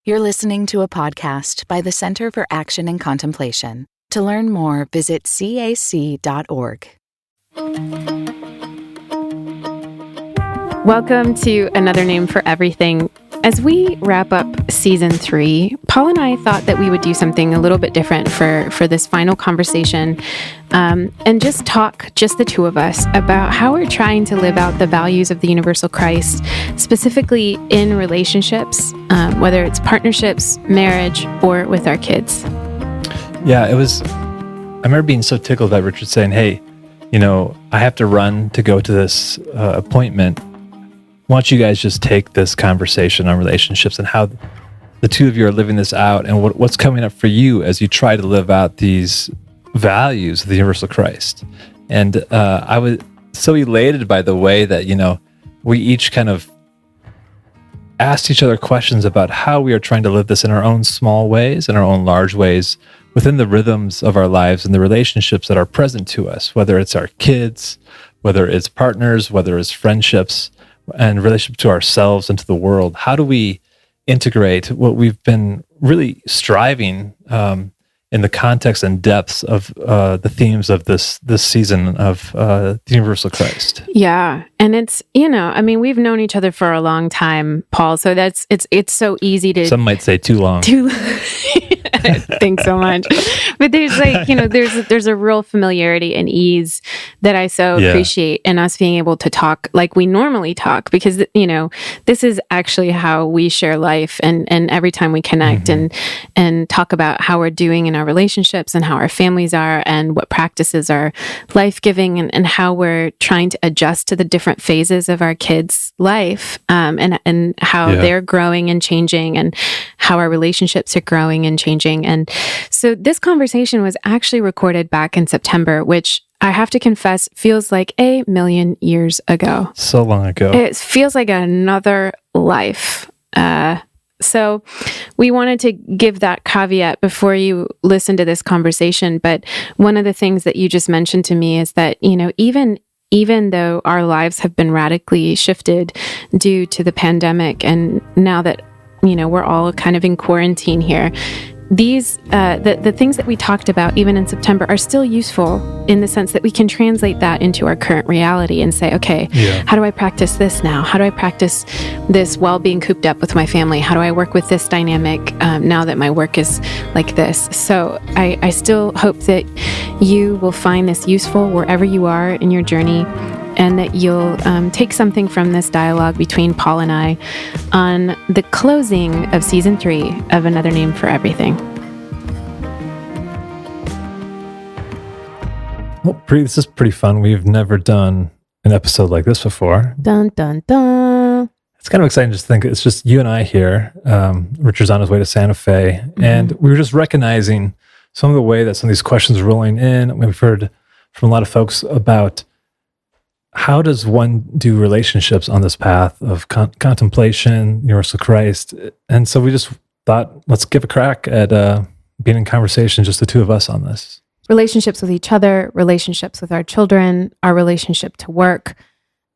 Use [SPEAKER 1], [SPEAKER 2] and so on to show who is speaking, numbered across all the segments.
[SPEAKER 1] You're listening to a podcast by the Center for Action and Contemplation. To learn more, visit cac.org.
[SPEAKER 2] Welcome to Another Name for Everything. As we wrap up season 3, Paul and I thought that we would do something a little bit different for this final conversation, and just talk, just the two of us, about how we're trying to live out the values of the universal Christ, specifically in relationships, whether it's partnerships, marriage, or with our kids.
[SPEAKER 3] Yeah, I remember being so tickled by Richard saying, hey, I have to run to go to this appointment. Why don't you guys just take this conversation on relationships and how the two of you are living this out and what's coming up for you as you try to live out these values of the universal Christ. And I was so elated by the way that, we each kind of asked each other questions about how we are trying to live this in our own small ways, in our own large ways, within the rhythms of our lives and the relationships that are present to us, whether it's our kids, whether it's partners, whether it's friendships, and relationship to ourselves and to the world. How do we integrate what we've been really striving in the context and depths of the themes of this season of the universal Christ?
[SPEAKER 2] Yeah, and it's we've known each other for a long time, Paul. So it's so easy to.
[SPEAKER 3] Some might say too long.
[SPEAKER 2] Thanks so much. But there's there's a real familiarity and ease that I so appreciate in us being able to talk like we normally talk, because this is actually how we share life, and every time we connect and talk about how we're doing in our relationships and how our families are and what practices are life-giving, and how we're trying to adjust to the different phases of our kids' life, and how they're growing and changing, and how our relationships are growing and changing. And so this conversation was actually recorded back in September, which I have to confess feels like 1,000,000 years ago.
[SPEAKER 3] So long ago.
[SPEAKER 2] It feels like another life. So we wanted to give that caveat before you listen to this conversation. But one of the things that you just mentioned to me is that, even though our lives have been radically shifted due to the pandemic, and now that we're all kind of in quarantine here, these the things that we talked about even in September are still useful in the sense that we can translate that into our current reality and say, okay, how do I practice this now? How do I practice this while being cooped up with my family? How do I work with this dynamic now that my work is like this? So I still hope that you will find this useful wherever you are in your journey, and that you'll take something from this dialogue between Paul and I on the closing of season 3 of Another Name for Everything.
[SPEAKER 3] Well, this is pretty fun. We've never done an episode like this before.
[SPEAKER 2] Dun, dun, dun.
[SPEAKER 3] It's kind of exciting just to think it's just you and I here. Richard's on his way to Santa Fe, and we were just recognizing some of the way that some of these questions are rolling in. We've heard from a lot of folks about how does one do relationships on this path of contemplation, universal Christ? And so we just thought, let's give a crack at being in conversation, just the two of us on this.
[SPEAKER 2] Relationships with each other, relationships with our children, our relationship to work.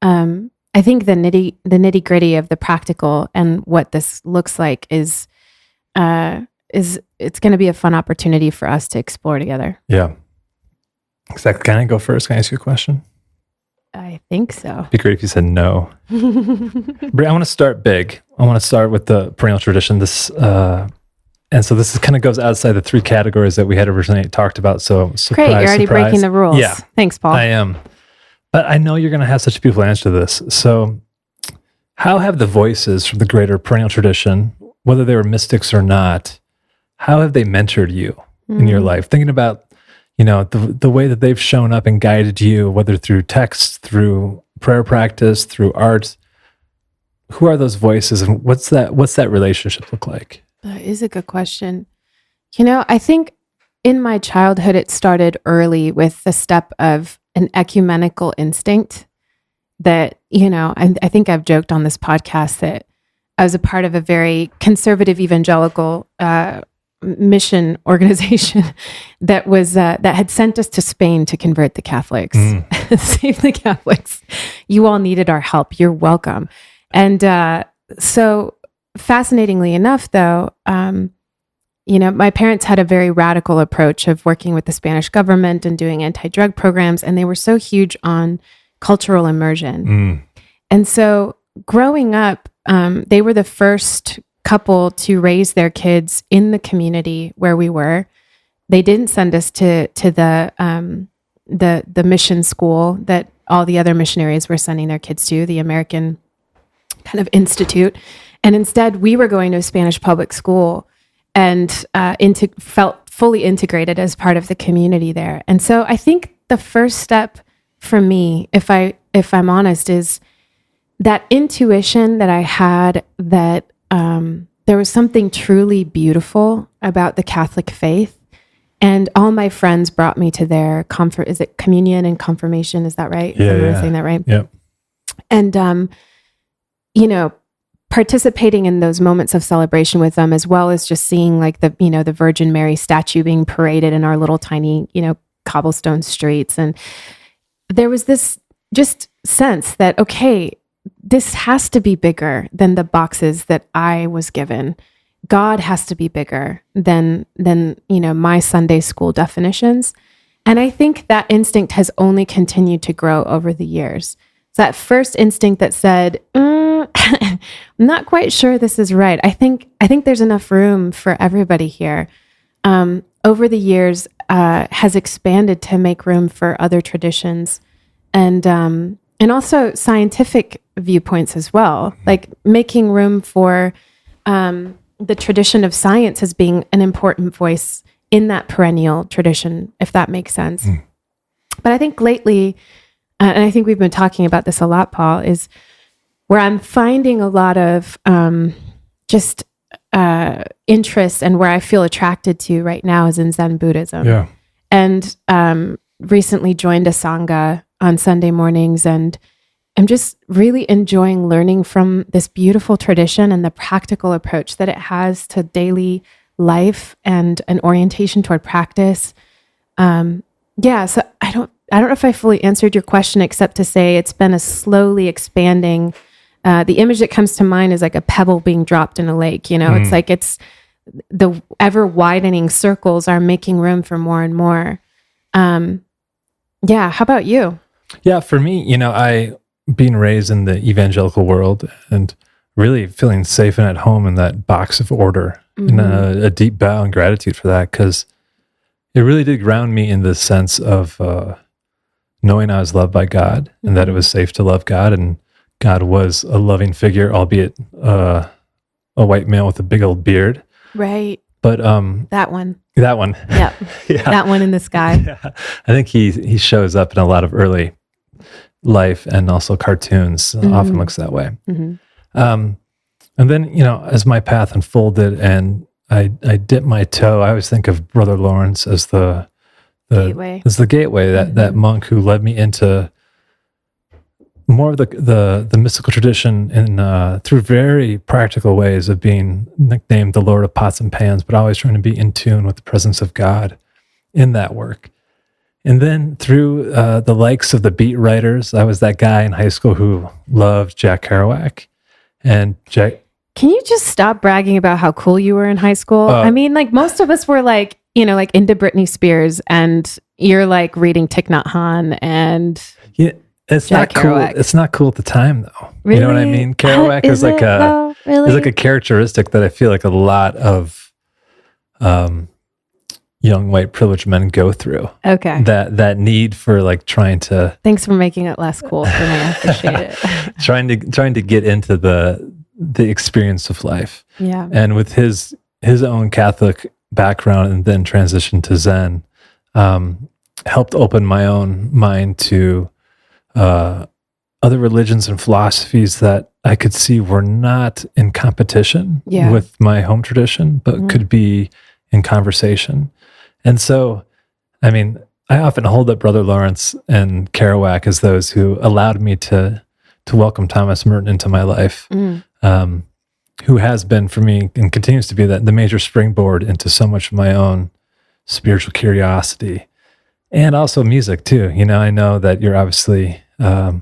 [SPEAKER 2] I think the nitty gritty of the practical and what this looks like is it's going to be a fun opportunity for us to explore together.
[SPEAKER 3] Yeah, exactly. Can I go first? Can I ask you a question?
[SPEAKER 2] I think so.
[SPEAKER 3] It'd be great if you said no. Brie, I want to start big. I want to start with the perennial tradition. And so this kind of goes outside the 3 categories that we had originally talked about. So surprise,
[SPEAKER 2] great, you're already breaking the rules.
[SPEAKER 3] Yeah,
[SPEAKER 2] thanks, Paul.
[SPEAKER 3] I am. But I know you're going to have such a beautiful answer to this. So how have the voices from the greater perennial tradition, whether they were mystics or not, how have they mentored you in your life? Thinking about the way that they've shown up and guided you, whether through text, through prayer practice, through art. Who are those voices, and what's that relationship look like?
[SPEAKER 2] That is a good question. I think in my childhood, it started early with the step of an ecumenical instinct that, I think I've joked on this podcast that I was a part of a very conservative evangelical mission organization that was that had sent us to Spain to convert the Catholics, save the Catholics. You all needed our help. You're welcome. And so fascinatingly enough, though, my parents had a very radical approach of working with the Spanish government and doing anti-drug programs, and they were so huge on cultural immersion. And so growing up, they were the first couple to raise their kids in the community where we were. They didn't send us to the mission school that all the other missionaries were sending their kids to, the American kind of institute. And instead, we were going to a Spanish public school and felt fully integrated as part of the community there. And so I think the first step for me, if I'm honest, is that intuition that I had that there was something truly beautiful about the Catholic faith. And all my friends brought me to their is it communion and confirmation? Is that right?
[SPEAKER 3] Yeah,
[SPEAKER 2] Am I saying that right?
[SPEAKER 3] Yep.
[SPEAKER 2] And, participating in those moments of celebration with them, as well as just seeing like the Virgin Mary statue being paraded in our little tiny, cobblestone streets. And there was this just sense that, okay, this has to be bigger than the boxes that I was given. God has to be bigger than my Sunday school definitions. And I think that instinct has only continued to grow over the years. So that first instinct that said, I'm not quite sure this is right. I think there's enough room for everybody here. Over the years, has expanded to make room for other traditions and also scientific viewpoints as well, like making room for the tradition of science as being an important voice in that perennial tradition, if that makes sense. But I think lately, and I think we've been talking about this a lot, Paul, is where I'm finding a lot of just interest, and where I feel attracted to right now is in Zen Buddhism.
[SPEAKER 3] Yeah.
[SPEAKER 2] And recently joined a Sangha on Sunday mornings, and I'm just really enjoying learning from this beautiful tradition and the practical approach that it has to daily life and an orientation toward practice. So I don't know if I fully answered your question, except to say it's been a slowly expanding. The image that comes to mind is like a pebble being dropped in a lake. It's like the ever widening circles are making room for more and more. How about you? Yeah,
[SPEAKER 3] for me, I being raised in the evangelical world and really feeling safe and at home in that box of order, and a deep bow and gratitude for that, because it really did ground me in the sense of knowing I was loved by God and that it was safe to love God, and God was a loving figure, albeit a white male with a big old beard.
[SPEAKER 2] Right.
[SPEAKER 3] But
[SPEAKER 2] that one.
[SPEAKER 3] Yeah.
[SPEAKER 2] That one in the sky.
[SPEAKER 3] Yeah. I think he shows up in a lot of early life, and also cartoons often looks that way. And then, as my path unfolded and I dipped my toe, I always think of Brother Lawrence as the
[SPEAKER 2] gateway.
[SPEAKER 3] As the gateway, that monk who led me into more of the mystical tradition, and through very practical ways of being nicknamed the Lord of Pots and Pans, but always trying to be in tune with the presence of God in that work. And then through the likes of the beat writers, I was that guy in high school who loved Jack Kerouac. And Jack...
[SPEAKER 2] Can you just stop bragging about how cool you were in high school? I mean, like most of us were like into Britney Spears, and you're like reading Thich Nhat Hanh and...
[SPEAKER 3] Yeah. It's
[SPEAKER 2] Jack
[SPEAKER 3] not cool.
[SPEAKER 2] Kerouac.
[SPEAKER 3] It's not cool at the time, though.
[SPEAKER 2] Really?
[SPEAKER 3] You know what I mean? Kerouac is like
[SPEAKER 2] really?
[SPEAKER 3] is like a characteristic that I feel like a lot of young white privileged men go through.
[SPEAKER 2] Okay.
[SPEAKER 3] That need for like trying to.
[SPEAKER 2] Thanks for making it less cool for me. I appreciate it.
[SPEAKER 3] trying to get into the experience of life.
[SPEAKER 2] Yeah.
[SPEAKER 3] And with his own Catholic background, and then transition to Zen, helped open my own mind to other religions and philosophies that I could see were not in competition with my home tradition, but could be in conversation. And so, I mean, I often hold up Brother Lawrence and Kerouac as those who allowed me to welcome Thomas Merton into my life, who has been for me and continues to be the major springboard into so much of my own spiritual curiosity. And also music too. I know that you're obviously a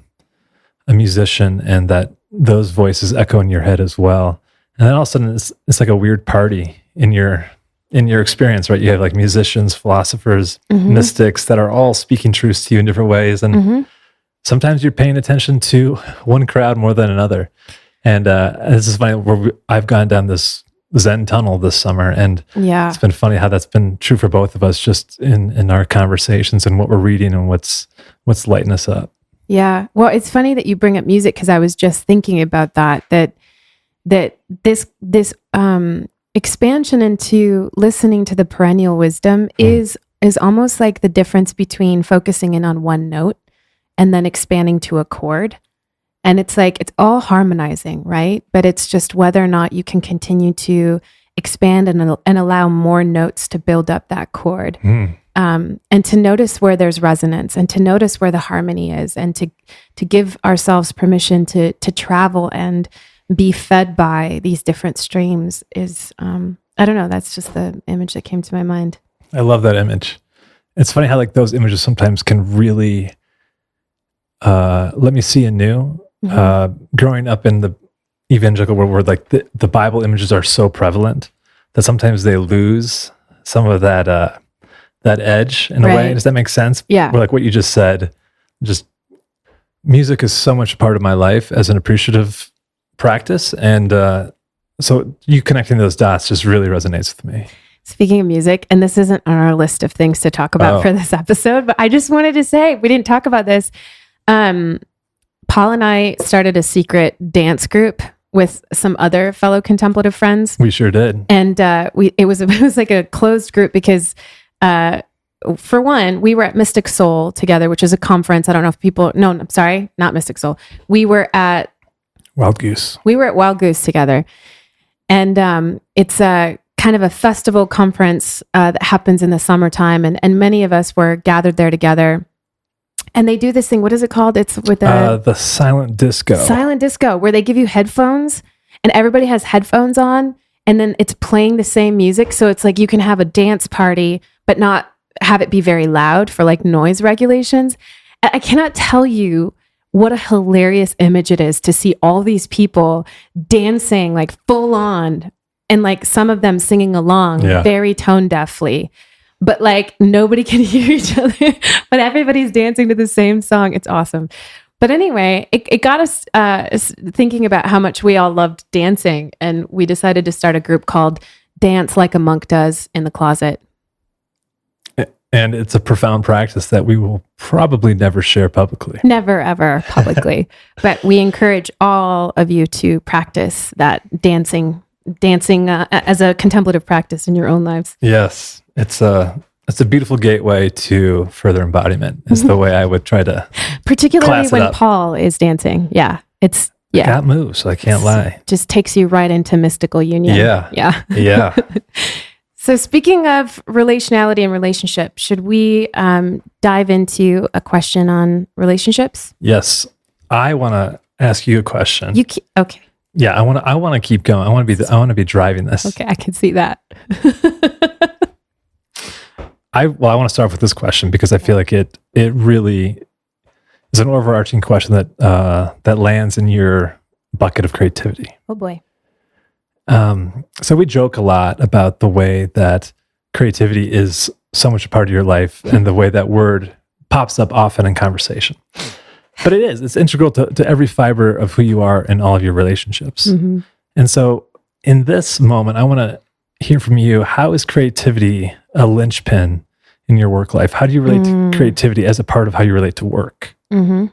[SPEAKER 3] musician, and that those voices echo in your head as well. And then all of a sudden it's like a weird party in your experience, right? You have like musicians, philosophers, mystics that are all speaking truths to you in different ways. And sometimes you're paying attention to one crowd more than another. And this is funny, I've gone down this Zen tunnel this summer, and it's been funny how that's been true for both of us, just in our conversations and what we're reading and what's lighting us up. Yeah.
[SPEAKER 2] Well, it's funny that you bring up music, because I was just thinking about that this expansion into listening to the perennial wisdom is almost like the difference between focusing in on one note and then expanding to a chord. And it's like, it's all harmonizing, right? But it's just whether or not you can continue to expand and allow more notes to build up that chord. And to notice where there's resonance, and to notice where the harmony is, and to give ourselves permission to travel and be fed by these different streams is, I don't know, that's just the image that came to my mind.
[SPEAKER 3] I love that image. It's funny how like those images sometimes can really let me see anew. Growing up in the evangelical world where like the Bible images are so prevalent that sometimes they lose some of that edge in a way. Does that make sense?
[SPEAKER 2] Yeah.
[SPEAKER 3] Where like what you just said, just music is so much a part of my life as an appreciative practice. And so you connecting those dots just really resonates with me.
[SPEAKER 2] Speaking of music, and this isn't on our list of things to talk about for this episode, but I just wanted to say, we didn't talk about this. Paul and I started a secret dance group with some other fellow contemplative friends.
[SPEAKER 3] We sure did.
[SPEAKER 2] And it was like a closed group because for one, we were at Mystic Soul together, which is a conference. I don't know if people, no, I'm sorry, not Mystic Soul. We were at
[SPEAKER 3] Wild Goose.
[SPEAKER 2] We were at Wild Goose together. And it's a kind of a festival conference that happens in the summertime. And many of us were gathered there together. And they do this thing. What is it called? It's with
[SPEAKER 3] the silent disco.
[SPEAKER 2] Silent disco, where they give you headphones and everybody has headphones on, and then it's playing the same music. So it's like you can have a dance party, but not have it be very loud for like noise regulations. I cannot tell you what a hilarious image it is to see all these people dancing like full on, and like some of them singing along very tone deafly. But like nobody can hear each other, but everybody's dancing to the same song. It's awesome. But anyway, it got us thinking about how much we all loved dancing. And we decided to start a group called Dance Like a Monk Does in the Closet.
[SPEAKER 3] And it's a profound practice that we will probably never share publicly.
[SPEAKER 2] Never, ever publicly. But we encourage all of you to practice that dancing as a contemplative practice in your own lives.
[SPEAKER 3] Yes. It's a beautiful gateway to further embodiment is the way I would try to
[SPEAKER 2] particularly when Paul is dancing. Yeah. It's
[SPEAKER 3] got moves, so I can't lie.
[SPEAKER 2] Just takes you right into mystical union.
[SPEAKER 3] Yeah.
[SPEAKER 2] So speaking of relationality and relationship, should we dive into a question on relationships?
[SPEAKER 3] Yes. I want to ask you a question.
[SPEAKER 2] Okay.
[SPEAKER 3] Yeah, I want to keep going. I want to be driving this.
[SPEAKER 2] Okay, I can see that.
[SPEAKER 3] I want to start off with this question because I feel like it really is an overarching question that lands in your bucket of creativity.
[SPEAKER 2] Oh boy.
[SPEAKER 3] So we joke a lot about the way that creativity is so much a part of your life and the way that word pops up often in conversation. But it's integral to every fiber of who you are in all of your relationships. Mm-hmm. And so in this moment, I want to hear from you. How is creativity a linchpin in your work life? How do you relate to creativity as a part of how you relate to work?
[SPEAKER 2] Mm-hmm.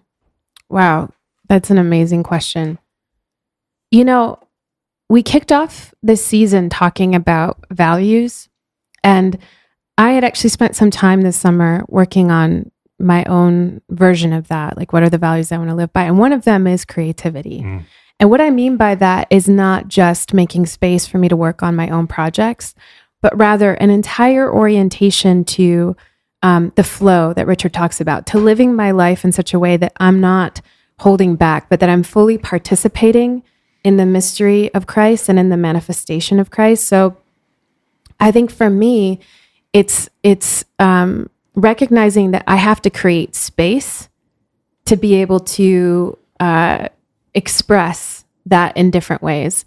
[SPEAKER 2] Wow. That's an amazing question. You know, we kicked off this season talking about values, and I had actually spent some time this summer working on my own version of that. Like, what are the values I want to live by? And one of them is creativity. And what I mean by that is not just making space for me to work on my own projects, but rather an entire orientation to the flow that Richard talks about, to living my life in such a way that I'm not holding back, but that I'm fully participating in the mystery of Christ and in the manifestation of Christ. So I think for me, it's recognizing that I have to create space to be able to express that in different ways.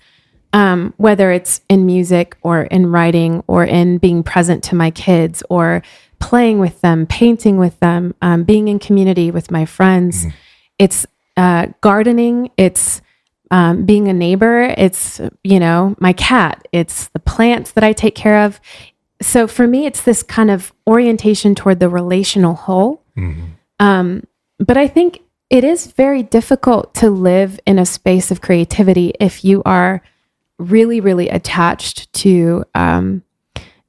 [SPEAKER 2] whether it's in music or in writing or in being present to my kids or playing with them, painting with them, being in community with my friends. It's gardening. It's being a neighbor. It's, my cat. It's the plants that I take care of. So for me, it's this kind of orientation toward the relational whole. But I think it is very difficult to live in a space of creativity if you are really, really attached to an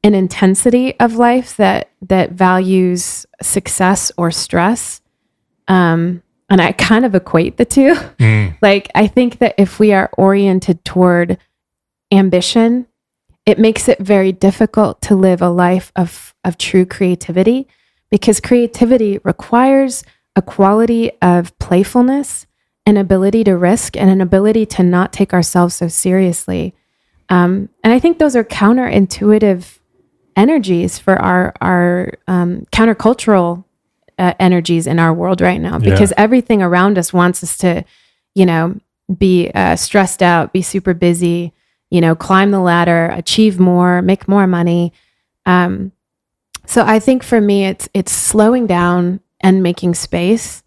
[SPEAKER 2] intensity of life that values success or stress. And I kind of equate the two. Like, I think that if we are oriented toward ambition, it makes it very difficult to live a life of true creativity, because creativity requires a quality of playfulness, an ability to risk, and an ability to not take ourselves so seriously. And I think those are counterintuitive energies for our countercultural energies in our world right now, because everything around us wants us to, be stressed out, be super busy, climb the ladder, achieve more, make more money. So I think for me, it's slowing down and making space.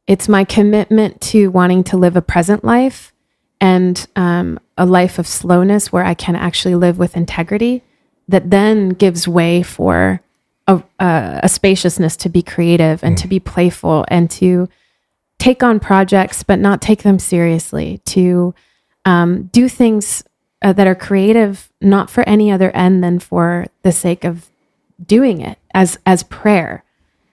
[SPEAKER 2] It's my commitment to wanting to live a present life and a life of slowness where I can actually live with integrity that then gives way for a spaciousness to be creative and to be playful and to take on projects, but not take them seriously, to do things that are creative, not for any other end than for the sake of doing it as prayer,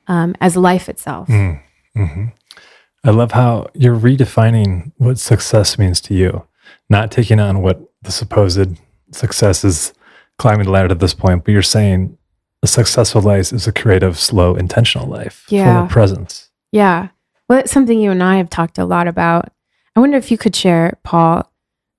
[SPEAKER 2] as life itself.
[SPEAKER 3] I love how you're redefining what success means to you, not taking on what the supposed success is, climbing the ladder to this point, but you're saying a successful life is a creative, slow, intentional life full of presence.
[SPEAKER 2] Yeah. Well, it's something you and I have talked a lot about. I wonder if you could share, Paul,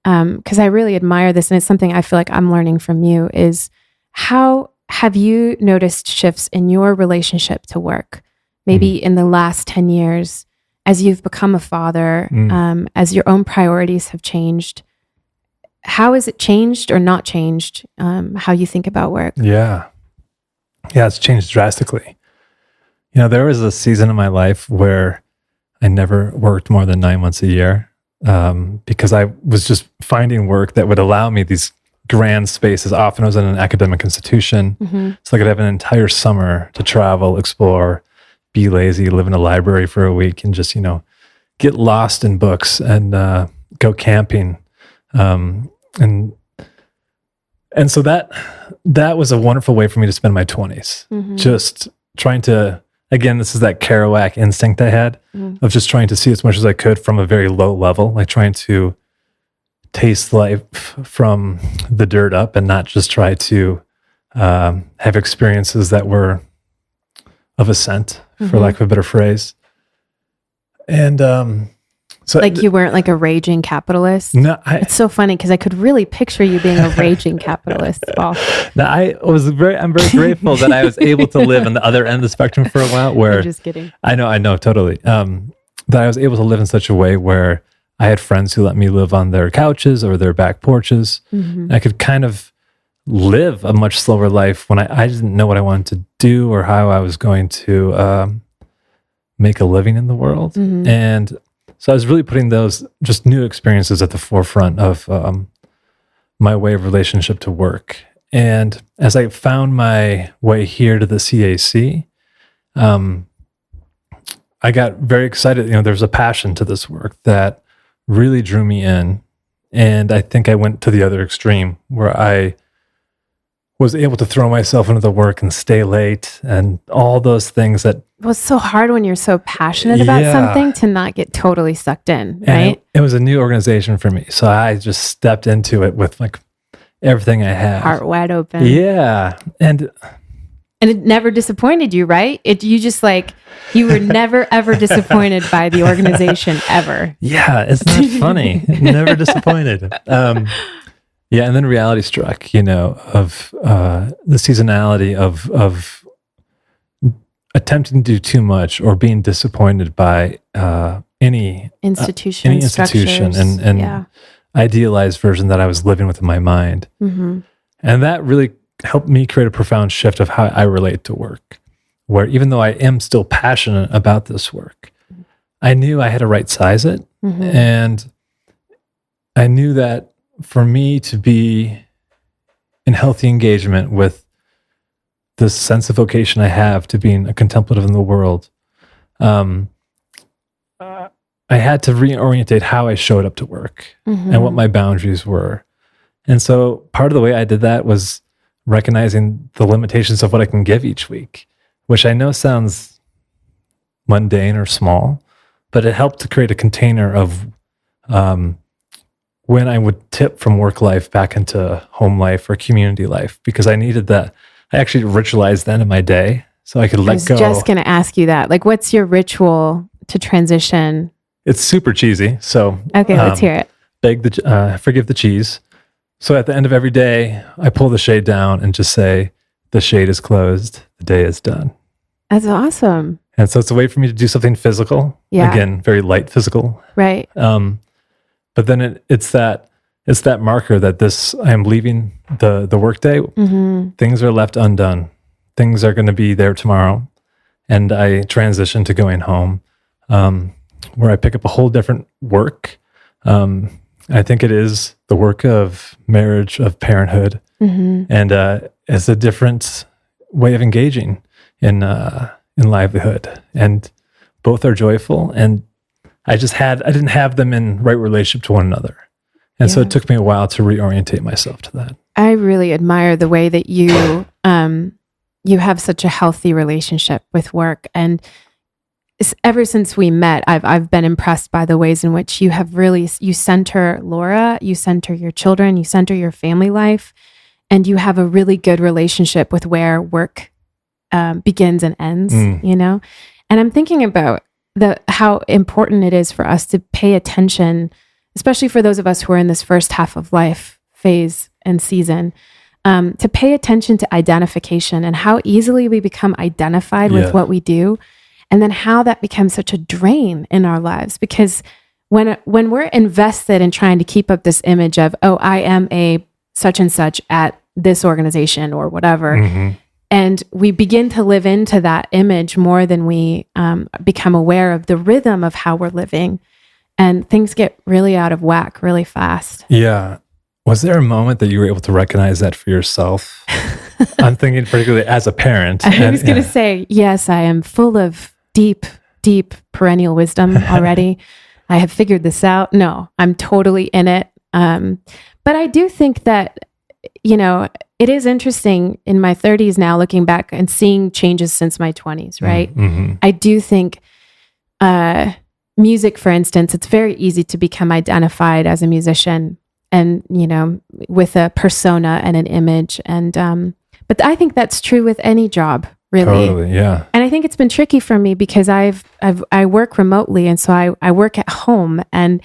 [SPEAKER 2] because I really admire this, and it's something I feel like I'm learning from you, is how have you noticed shifts in your relationship to work, maybe in the last 10 years, as you've become a father, as your own priorities have changed? How has it changed or not changed how you think about work? Yeah, it's changed drastically. There was a season in my life where I never worked more than 9 months a year because I was just finding work that would allow me these grand spaces. Often I was in an academic institution, so I could have an entire summer to travel, explore, be lazy, live in a library for a week, and just, get lost in books and go camping. And so that was a wonderful way for me to spend my 20s, just trying to, again, this is that Kerouac instinct I had of just trying to see as much as I could from a very low level, like trying to taste life from the dirt up and not just try to have experiences that were of ascent, for lack of a better phrase. And so, like, you weren't like a raging capitalist.
[SPEAKER 3] No,
[SPEAKER 2] it's so funny because I could really picture you being a raging capitalist, Paul.
[SPEAKER 3] No, I'm very grateful that I was able to live on the other end of the spectrum for a while. Where
[SPEAKER 2] I'm just kidding.
[SPEAKER 3] I know, totally. That I was able to live in such a way where I had friends who let me live on their couches or their back porches. I could kind of live a much slower life when I didn't know what I wanted to do or how I was going to make a living in the world. And so I was really putting those just new experiences at the forefront of my way of relationship to work. And as I found my way here to the CAC, I got very excited. There's a passion to this work that really drew me in. And I think I went to the other extreme where I was able to throw myself into the work and stay late and all those things that...
[SPEAKER 2] Well, it's so hard when you're so passionate about something to not get totally sucked in, right?
[SPEAKER 3] It was a new organization for me. So I just stepped into it with like everything I had.
[SPEAKER 2] Heart wide open.
[SPEAKER 3] Yeah. And
[SPEAKER 2] it never disappointed you, right? You were never, ever disappointed by the organization, ever.
[SPEAKER 3] Yeah, it's not funny. Never disappointed. Yeah, and then reality struck, of the seasonality of attempting to do too much or being disappointed by any institution and idealized version that I was living with in my mind. And that really helped me create a profound shift of how I relate to work, where even though I am still passionate about this work, I knew I had to right size it. And I knew that for me to be in healthy engagement with this sense of vocation I have to being a contemplative in the world, I had to reorientate how I showed up to work and what my boundaries were. And so part of the way I did that was recognizing the limitations of what I can give each week, which I know sounds mundane or small, but it helped to create a container of when I would tip from work life back into home life or community life, because I needed that. I actually ritualized the end of my day so I could let go.
[SPEAKER 2] I was just going to ask you that. Like, what's your ritual to transition?
[SPEAKER 3] It's super cheesy. So
[SPEAKER 2] okay, let's hear it.
[SPEAKER 3] Forgive the cheese. So at the end of every day, I pull the shade down and just say, the shade is closed. The day is done.
[SPEAKER 2] That's awesome.
[SPEAKER 3] And so it's a way for me to do something physical.
[SPEAKER 2] Yeah.
[SPEAKER 3] Again, very light physical.
[SPEAKER 2] Right.
[SPEAKER 3] But then it's that marker that I am leaving the workday. Things are left undone. Things are going to be there tomorrow. And I transition to going home, where I pick up a whole different work. I think it is the work of marriage, of parenthood, and it's a different way of engaging in livelihood. And both are joyful. And I didn't have them in right relationship to one another. And so it took me a while to reorientate myself to that.
[SPEAKER 2] I really admire the way that you you have such a healthy relationship with work. And ever since we met, I've been impressed by the ways in which you center Laura, you center your children, you center your family life, and you have a really good relationship with where work begins and ends, you know? And I'm thinking about how important it is for us to pay attention, especially for those of us who are in this first half of life phase and season, to pay attention to identification and how easily we become identified with what we do. And then how that becomes such a drain in our lives. Because when we're invested in trying to keep up this image of, oh, I am a such and such at this organization or whatever, and we begin to live into that image more than we become aware of the rhythm of how we're living, and things get really out of whack really fast.
[SPEAKER 3] Yeah. Was there a moment that you were able to recognize that for yourself? I'm thinking particularly as a parent.
[SPEAKER 2] I was going to say, yes, I am full of deep perennial wisdom already. I have figured this out. No, I'm totally in it. But I do think that, it is interesting in my 30s now, looking back and seeing changes since my 20s, right? I do think music, for instance, it's very easy to become identified as a musician and, with a persona and an image. And, but I think that's true with any job. Really.
[SPEAKER 3] Totally, yeah.
[SPEAKER 2] And I think it's been tricky for me because I work remotely, and so I work at home. And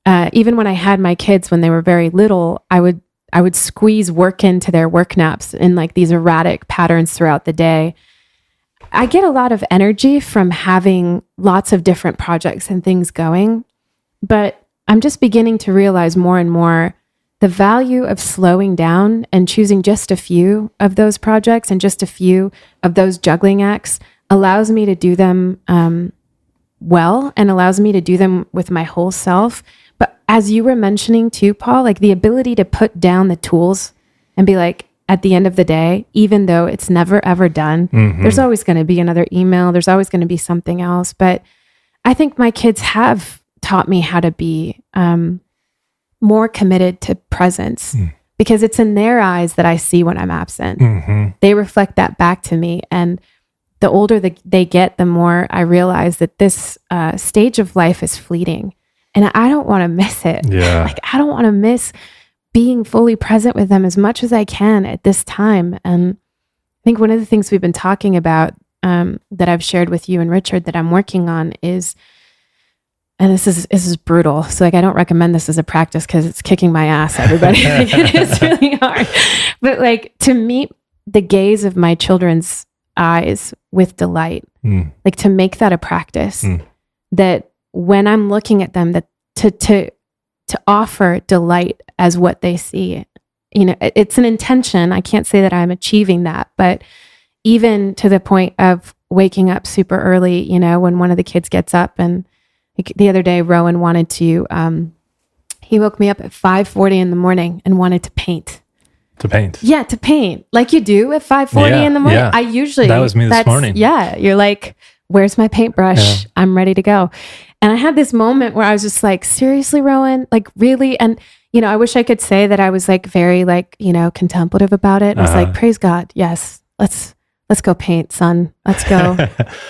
[SPEAKER 2] even when I had my kids when they were very little, I would squeeze work into their work naps in like these erratic patterns throughout the day. I get a lot of energy from having lots of different projects and things going, but I'm just beginning to realize more and more the value of slowing down and choosing just a few of those projects and just a few of those juggling acts allows me to do them well and allows me to do them with my whole self. But as you were mentioning too, Paul, like the ability to put down the tools and be like, at the end of the day, even though it's never ever done, there's always going to be another email. There's always going to be something else. But I think my kids have taught me how to be more committed to presence because it's in their eyes that I see when I'm absent. They reflect that back to me. And the older they get, the more I realize that this stage of life is fleeting and I don't want to miss it.
[SPEAKER 3] Yeah.
[SPEAKER 2] Like I don't want to miss being fully present with them as much as I can at this time. And I think one of the things we've been talking about that I've shared with you and Richard that I'm working on is, and this is brutal. So like, I don't recommend this as a practice because it's kicking my ass, everybody. Like, it is really hard. But like to meet the gaze of my children's eyes with delight, like to make that a practice that when I'm looking at them, that to to offer delight as what they see. You know, it's an intention. I can't say that I'm achieving that, but even to the point of waking up super early, you know, when one of the kids gets up, and like the other day, Rowan wanted to, he woke me up at 5:40 in the morning and wanted to paint.
[SPEAKER 3] To paint.
[SPEAKER 2] Yeah, to paint. Like you do at 5:40 in the morning.
[SPEAKER 3] Yeah.
[SPEAKER 2] I usually...
[SPEAKER 3] That was me this morning.
[SPEAKER 2] Yeah. You're like, where's my paintbrush? Yeah. I'm ready to go. And I had this moment where I was just like, seriously, Rowan? Like, really? And, you know, I wish I could say that I was like very like, you know, contemplative about it. I was like, praise God. Yes. Let's go paint, son. Let's go.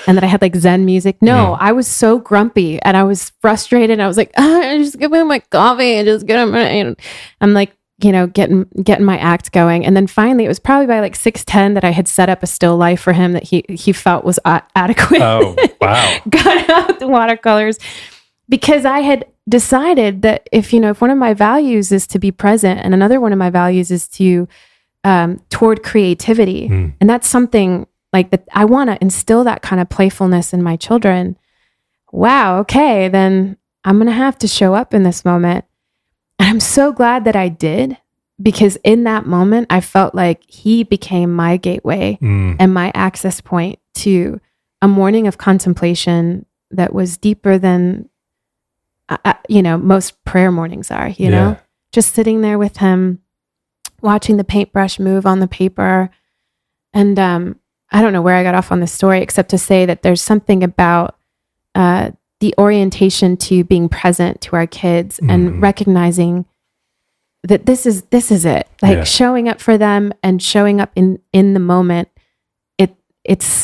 [SPEAKER 2] And then I had like Zen music. No, I was so grumpy and I was frustrated. I was like, just give me my coffee and just get my... I'm like, you know, getting my act going. And then finally, it was probably by like 6:10 that I had set up a still life for him that he felt was adequate.
[SPEAKER 3] Oh, wow.
[SPEAKER 2] Got out the watercolors because I had decided that if one of my values is to be present, and another one of my values is to toward creativity. And that's something like that. I want to instill that kind of playfulness in my children. Wow. Okay. Then I'm going to have to show up in this moment. And I'm so glad that I did, because in that moment, I felt like he became my gateway and my access point to a morning of contemplation that was deeper than, most prayer mornings are, you know, just sitting there with him, watching the paintbrush move on the paper. And I don't know where I got off on this story, except to say that there's something about the orientation to being present to our kids and recognizing that this is it, like showing up for them and showing up in the moment. It's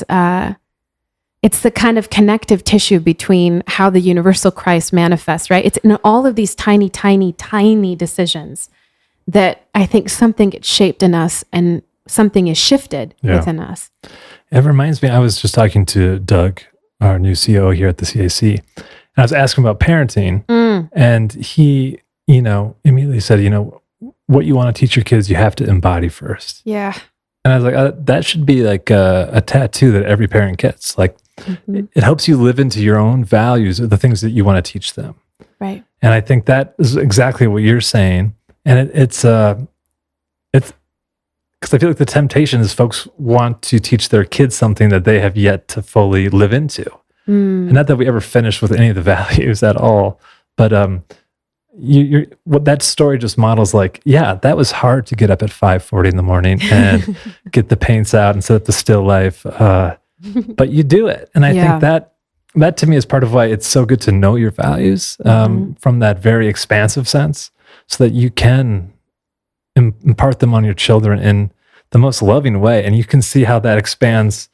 [SPEAKER 2] the kind of connective tissue between how the universal Christ manifests, right? It's in all of these tiny, tiny, tiny decisions that I think something gets shaped in us and something is shifted within us.
[SPEAKER 3] It reminds me, I was just talking to Doug, our new CEO here at the CAC, and I was asking about parenting, and he, immediately said, what you want to teach your kids, you have to embody first.
[SPEAKER 2] Yeah.
[SPEAKER 3] And I was like, that should be like a tattoo that every parent gets. Like, it helps you live into your own values, or the things that you want to teach them.
[SPEAKER 2] Right.
[SPEAKER 3] And I think that is exactly what you're saying. And it's because I feel like the temptation is folks want to teach their kids something that they have yet to fully live into. And not that we ever finish with any of the values at all, but what that story just models, like, that was hard to get up at 5:40 in the morning and get the paints out and set up the still life. But you do it. And I think that to me is part of why it's so good to know your values from that very expansive sense, so that you can impart them on your children in the most loving way. And you can see how that expands,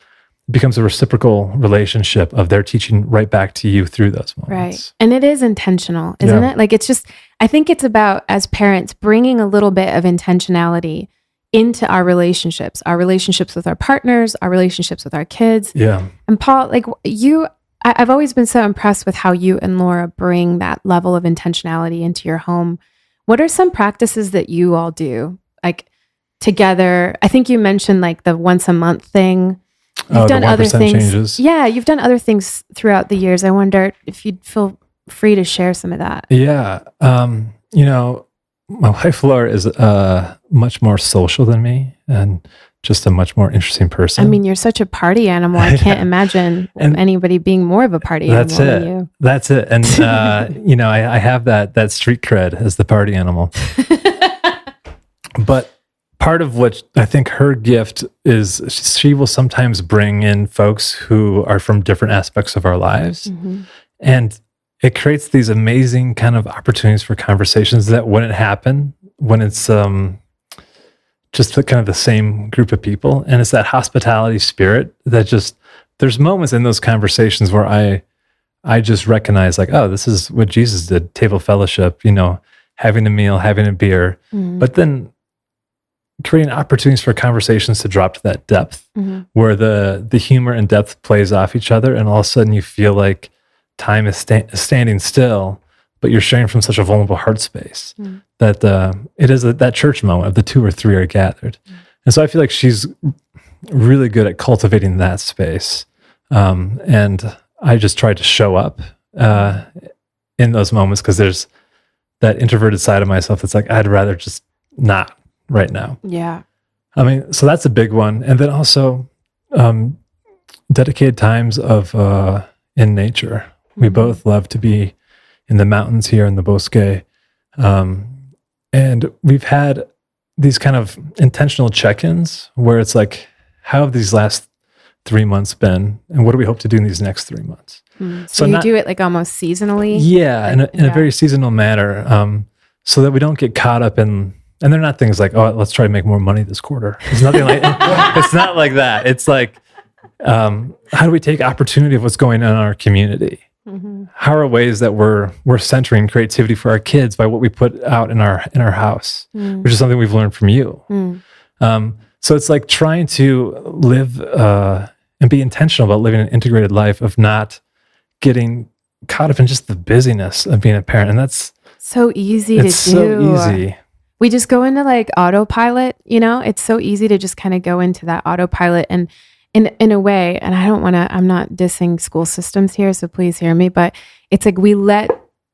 [SPEAKER 3] becomes a reciprocal relationship of their teaching right back to you through those moments.
[SPEAKER 2] Right. And it is intentional, isn't it? Like, it's just, I think it's about, as parents, bringing a little bit of intentionality into our relationships with our partners, our relationships with our kids.
[SPEAKER 3] Yeah.
[SPEAKER 2] And Paul, like I've always been so impressed with how you and Laura bring that level of intentionality into your home. What are some practices that you all do, like together? I think you mentioned like the once a month thing. You've done other things. Changes. Yeah, you've done other things throughout the years. I wonder if you'd feel free to share some of that.
[SPEAKER 3] Yeah. My wife, Laura, is much more social than me and just a much more interesting person.
[SPEAKER 2] I mean, you're such a party animal. I can't imagine anybody being more of a party animal than you.
[SPEAKER 3] That's it. And, I have that street cred as the party animal. But part of what I think her gift is, she will sometimes bring in folks who are from different aspects of our lives. And it creates these amazing kind of opportunities for conversations that wouldn't happen when it's just kind of the same group of people. And it's that hospitality spirit that just, there's moments in those conversations where I just recognize, like, oh, this is what Jesus did, table fellowship, having a meal, having a beer, but then creating opportunities for conversations to drop to that depth where the humor and depth plays off each other. And all of a sudden you feel like time is standing still, but you're sharing from such a vulnerable heart space that it is that church moment of the 2 or 3 are gathered. And so I feel like she's really good at cultivating that space. And I just try to show up in those moments, because there's that introverted side of myself that's like, I'd rather just not right now.
[SPEAKER 2] Yeah.
[SPEAKER 3] I mean, so that's a big one. And then also dedicated times of in nature. We both love to be in the mountains here in the Bosque. And we've had these kind of intentional check-ins where it's like, how have these last 3 months been? And what do we hope to do in these next 3 months?
[SPEAKER 2] So you do it like almost seasonally?
[SPEAKER 3] Yeah, in a very seasonal manner, so that we don't get caught up in, and they're not things like, oh, let's try to make more money this quarter. It's nothing like, it's not like that. It's like, how do we take opportunity of what's going on in our community? How are ways that we're centering creativity for our kids by what we put out in our house, which is something we've learned from you. So it's like trying to live and be intentional about living an integrated life of not getting caught up in just the busyness of being a parent. And that's
[SPEAKER 2] so easy to do. It's
[SPEAKER 3] so easy.
[SPEAKER 2] We just go into like autopilot, it's so easy to just kind of go into that autopilot. And in a way, and I'm not dissing school systems here, so please hear me, but it's like we let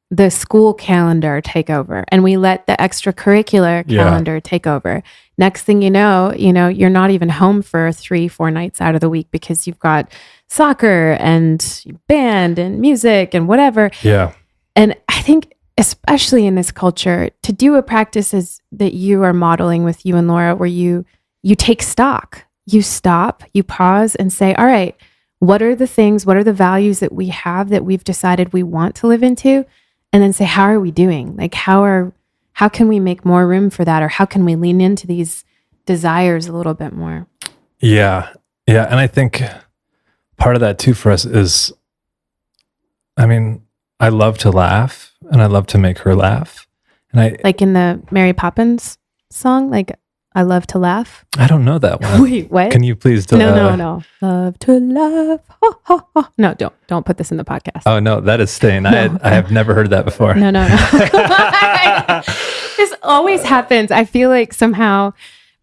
[SPEAKER 2] the school calendar take over and we let the extracurricular calendar take over. Next thing you know, you're not even home for 3-4 nights out of the week because you've got soccer and band and music and whatever.
[SPEAKER 3] Yeah.
[SPEAKER 2] And I think especially in this culture, to do a practice that you are modeling with you and Laura, where you take stock, you stop, you pause and say, all right, what are the values that we have that we've decided we want to live into? And then say, how are we doing? Like, how can we make more room for that? Or how can we lean into these desires a little bit more?
[SPEAKER 3] Yeah. Yeah. And I think part of that too for us is, I mean, I love to laugh and I love to make her laugh. And
[SPEAKER 2] like in the Mary Poppins song, like, I love to laugh.
[SPEAKER 3] I don't know that one.
[SPEAKER 2] Wait, what?
[SPEAKER 3] Can you please
[SPEAKER 2] No. Love to laugh. Ha, ha, ha. No, don't put this in the podcast.
[SPEAKER 3] Oh no, that is staying. No. I have never heard that before.
[SPEAKER 2] No. This always happens. I feel like somehow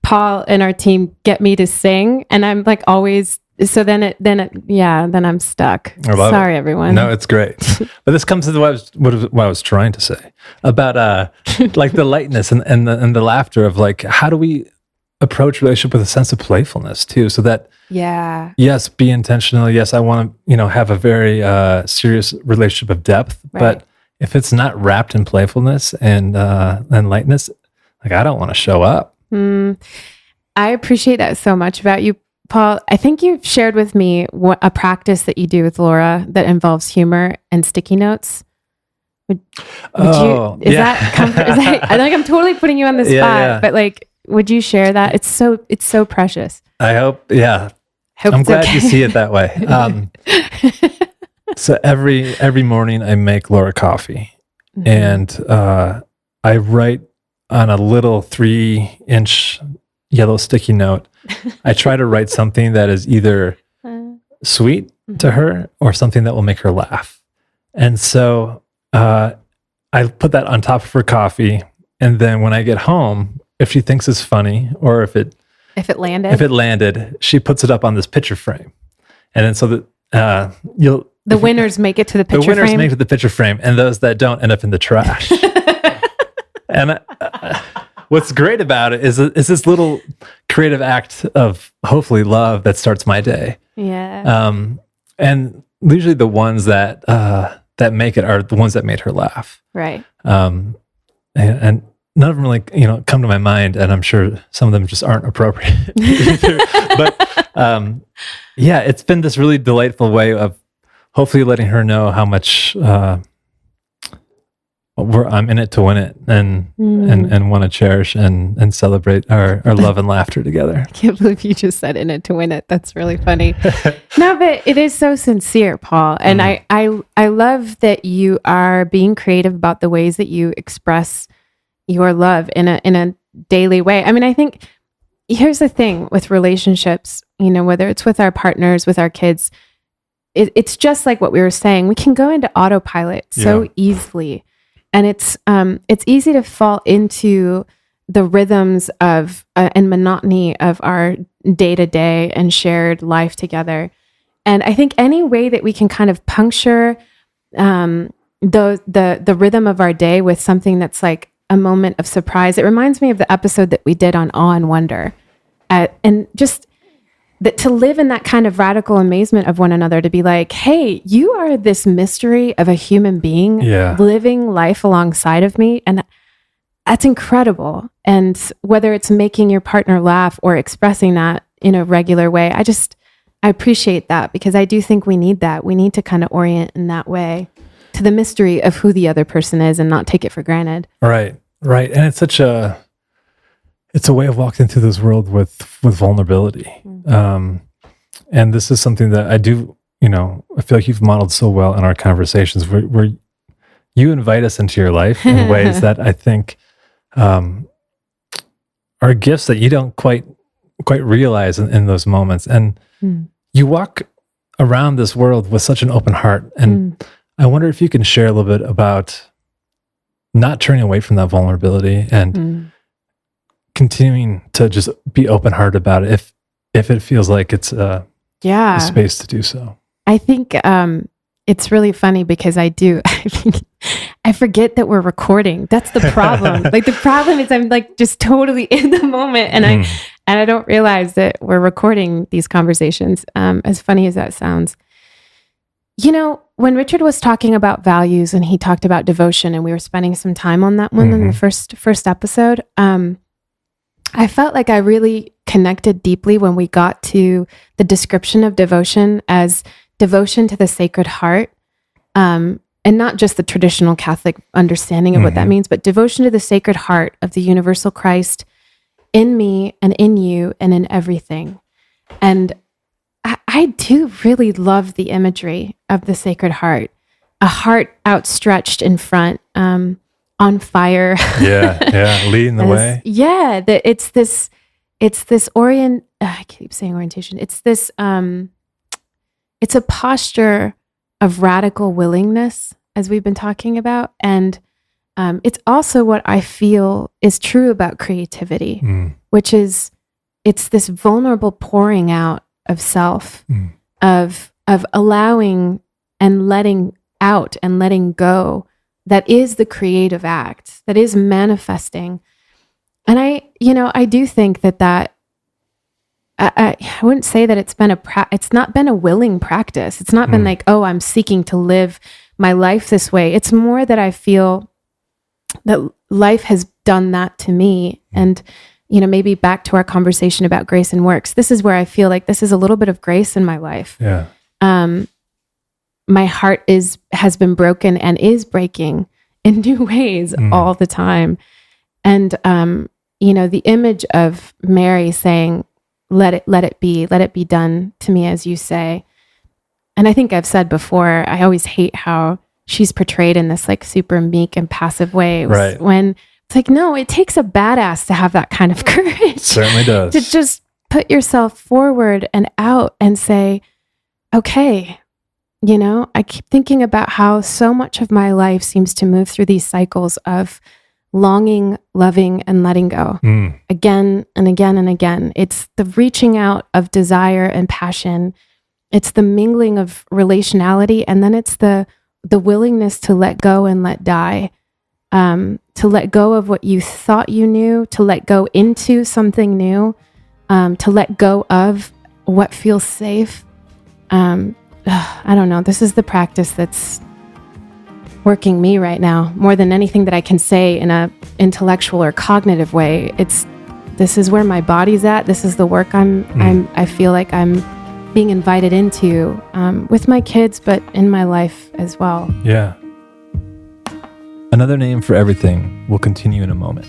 [SPEAKER 2] Paul and our team get me to sing, and I'm like always. So then I'm stuck. Sorry, everyone.
[SPEAKER 3] No, it's great. But this comes to what I was trying to say about like the lightness and the laughter of like, how do we approach relationship with a sense of playfulness too? So that, yes, be intentional. Yes, I want to, have a very serious relationship of depth. Right. But if it's not wrapped in playfulness and lightness, like I don't want to show up.
[SPEAKER 2] I appreciate that so much about you, Paul. I think you've shared with me a practice that you do with Laura that involves humor and sticky notes. Would you? Is that comfort? I think I'm totally putting you on the spot, but like, would you share that? It's so precious.
[SPEAKER 3] I hope. Yeah, I'm glad you see it that way. So every morning I make Laura coffee, and I write on a little 3-inch yellow sticky note. I try to write something that is either sweet to her or something that will make her laugh. And so I put that on top of her coffee. And then when I get home, if she thinks it's funny or if it landed, she puts it up on this picture frame. And then so that
[SPEAKER 2] the winners make it to the picture frame.
[SPEAKER 3] The winners make it to the picture frame, and those that don't end up in the trash. And what's great about it is this little creative act of hopefully love that starts my day.
[SPEAKER 2] Yeah.
[SPEAKER 3] And usually the ones that make it are the ones that made her laugh.
[SPEAKER 2] Right.
[SPEAKER 3] And none of them really, come to my mind, and I'm sure some of them just aren't appropriate either. But it's been this really delightful way of hopefully letting her know how much I'm in it to win it, and want to cherish and celebrate our love and laughter together.
[SPEAKER 2] I can't believe you just said in it to win it. That's really funny. No, but it is so sincere, Paul. And I love that you are being creative about the ways that you express your love in a daily way. I mean, I think here's the thing with relationships, whether it's with our partners, with our kids, it's just like what we were saying. We can go into autopilot so easily. And it's easy to fall into the rhythms of and monotony of our day-to-day and shared life together. And I think any way that we can kind of puncture the rhythm of our day with something that's like a moment of surprise. It reminds me of the episode that we did on awe and wonder, and just that to live in that kind of radical amazement of one another, to be like, hey, you are this mystery of a human being living life alongside of me. And that's incredible. And whether it's making your partner laugh or expressing that in a regular way, I appreciate that, because I do think we need that. We need to kind of orient in that way to the mystery of who the other person is and not take it for granted.
[SPEAKER 3] Right. And it's it's a way of walking through this world with vulnerability. And this is something that I do, I feel like you've modeled so well in our conversations where you invite us into your life in ways that I think are gifts that you don't quite realize in those moments. And you walk around this world with such an open heart. And I wonder if you can share a little bit about not turning away from that vulnerability and continuing to just be open-hearted about it if it feels like it's a space to do so.
[SPEAKER 2] I think it's really funny because I forget that we're recording. That's the problem. Like the problem is I'm like just totally in the moment, and I don't realize that we're recording these conversations. As funny as that sounds. When Richard was talking about values and he talked about devotion, and we were spending some time on that one in the first episode, I felt like I really connected deeply when we got to the description of devotion as devotion to the Sacred Heart, and not just the traditional Catholic understanding of what that means, but devotion to the Sacred Heart of the universal Christ in me and in you and in everything. And I do really love the imagery of the Sacred Heart, a heart outstretched in front, on fire. Leading the way. Yeah, it's this I keep saying orientation. It's this, it's a posture of radical willingness, as we've been talking about. And it's also what I feel is true about creativity, which is, it's this vulnerable pouring out of self, of allowing and letting out and letting go. That is the creative act, that is manifesting. And I do think that I wouldn't say that it's not been a willing practice. It's not been like, oh, I'm seeking to live my life this way. It's more that I feel that life has done that to me. And, maybe back to our conversation about grace and works, this is where I feel like this is a little bit of grace in my life. Yeah. My heart has been broken and is breaking in new ways all the time. And, the image of Mary saying, let it be done to me as you say. And I think I've said before, I always hate how she's portrayed in this like super meek and passive way.
[SPEAKER 3] Right.
[SPEAKER 2] When it's like, no, it takes a badass to have that kind of courage. It
[SPEAKER 3] certainly does.
[SPEAKER 2] To just put yourself forward and out and say, okay, I keep thinking about how so much of my life seems to move through these cycles of longing, loving, and letting go again and again and again. It's the reaching out of desire and passion. It's the mingling of relationality. And then it's the willingness to let go and let die, to let go of what you thought you knew, to let go into something new, to let go of what feels safe. I don't know. This is the practice that's working me right now more than anything that I can say in a intellectual or cognitive way. This is where my body's at. This is the work I feel like I'm being invited into, with my kids, but in my life as well.
[SPEAKER 3] Yeah. Another name for everything will continue in a moment.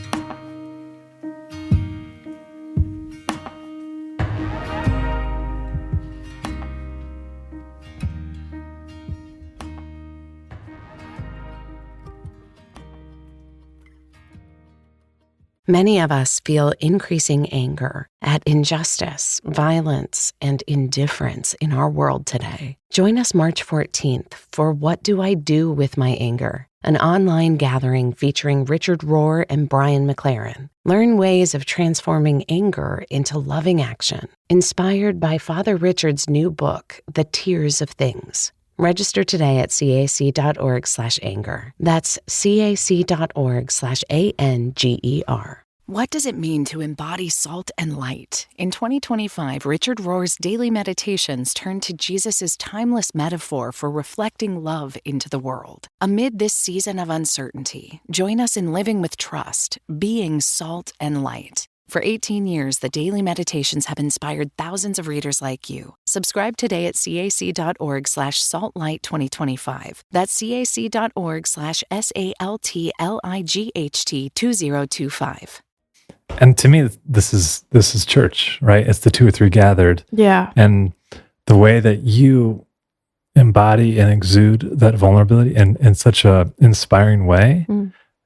[SPEAKER 4] Many of us feel increasing anger at injustice, violence, and indifference in our world today. Join us March 14th for What Do I Do With My Anger? An online gathering featuring Richard Rohr and Brian McLaren. Learn ways of transforming anger into loving action. Inspired by Father Richard's new book, The Tears of Things. Register today at cac.org/anger. That's cac.org/ANGER.
[SPEAKER 1] What does it mean to embody salt and light? In 2025, Richard Rohr's daily meditations turn to Jesus' timeless metaphor for reflecting love into the world. Amid this season of uncertainty, join us in living with trust, being salt and light. For 18 years, the daily meditations have inspired thousands of readers like you. Subscribe today at cac.org/saltlight2025. That's cac.org/SALTLIGHT2025.
[SPEAKER 3] And to me, this is church, right? It's the two or three gathered.
[SPEAKER 2] Yeah.
[SPEAKER 3] And the way that you embody and exude that vulnerability in such a inspiring way.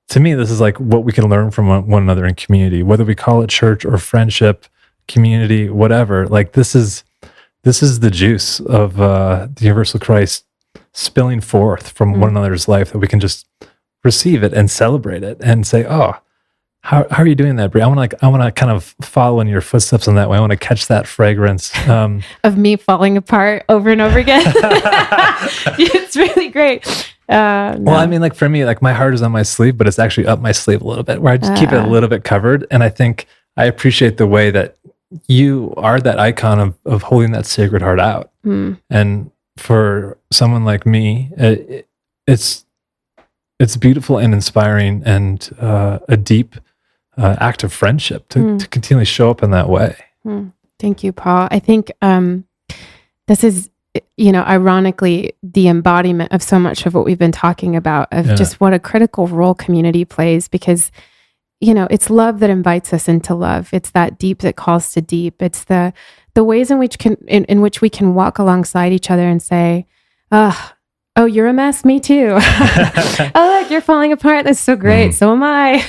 [SPEAKER 3] To me, this is like what we can learn from one another in community, whether we call it church or friendship, community, whatever. Like this is the juice of the universal Christ spilling forth from one another's life, that we can just receive it and celebrate it and say, oh, how are you doing that, Brie? I want to kind of follow in your footsteps in that way. I want to catch that fragrance
[SPEAKER 2] of me falling apart over and over again. It's really great. No.
[SPEAKER 3] Well, I mean, like for me, like my heart is on my sleeve, but it's actually up my sleeve a little bit, where I just keep it a little bit covered. And I think I appreciate the way that you are that icon of holding that sacred heart out. And for someone like me, it's beautiful and inspiring, and a deep act of friendship to continually show up in that way.
[SPEAKER 2] Thank you, Paul. I think this is, ironically, the embodiment of so much of what we've been talking about, of just what a critical role community plays, because, it's love that invites us into love. It's that deep that calls to deep. It's the ways in which we can walk alongside each other and say, oh, you're a mess. Me too. Oh, look, you're falling apart. That's so great. So am I.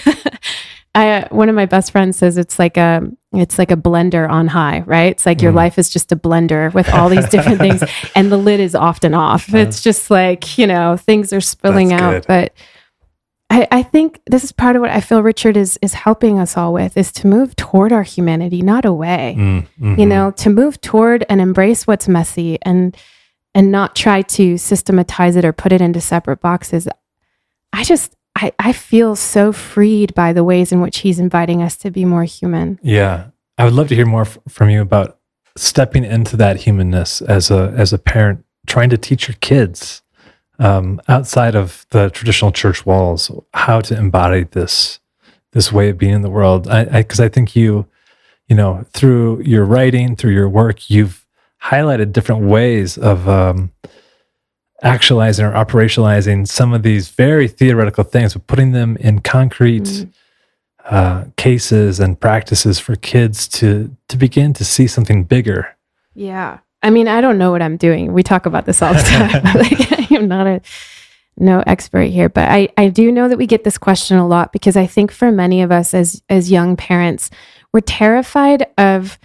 [SPEAKER 2] One of my best friends says it's like a blender on high, right? It's like your life is just a blender with all these different things, and the lid is often off. It's just like, things are spilling out. But I think this is part of what I feel Richard is helping us all with, is to move toward our humanity, not away. To move toward and embrace what's messy, and not try to systematize it or put it into separate boxes. I feel so freed by the ways in which he's inviting us to be more human.
[SPEAKER 3] Yeah. I would love to hear more from you about stepping into that humanness as a parent, trying to teach your kids outside of the traditional church walls, how to embody this way of being in the world. Because I think you through your writing, through your work, you've highlighted different ways of actualizing or operationalizing some of these very theoretical things, but putting them in concrete cases and practices for kids to begin to see something bigger.
[SPEAKER 2] Yeah. I mean, I don't know what I'm doing. We talk about this all the time. I'm not no expert here, but I do know that we get this question a lot, because I think for many of us as young parents, we're terrified of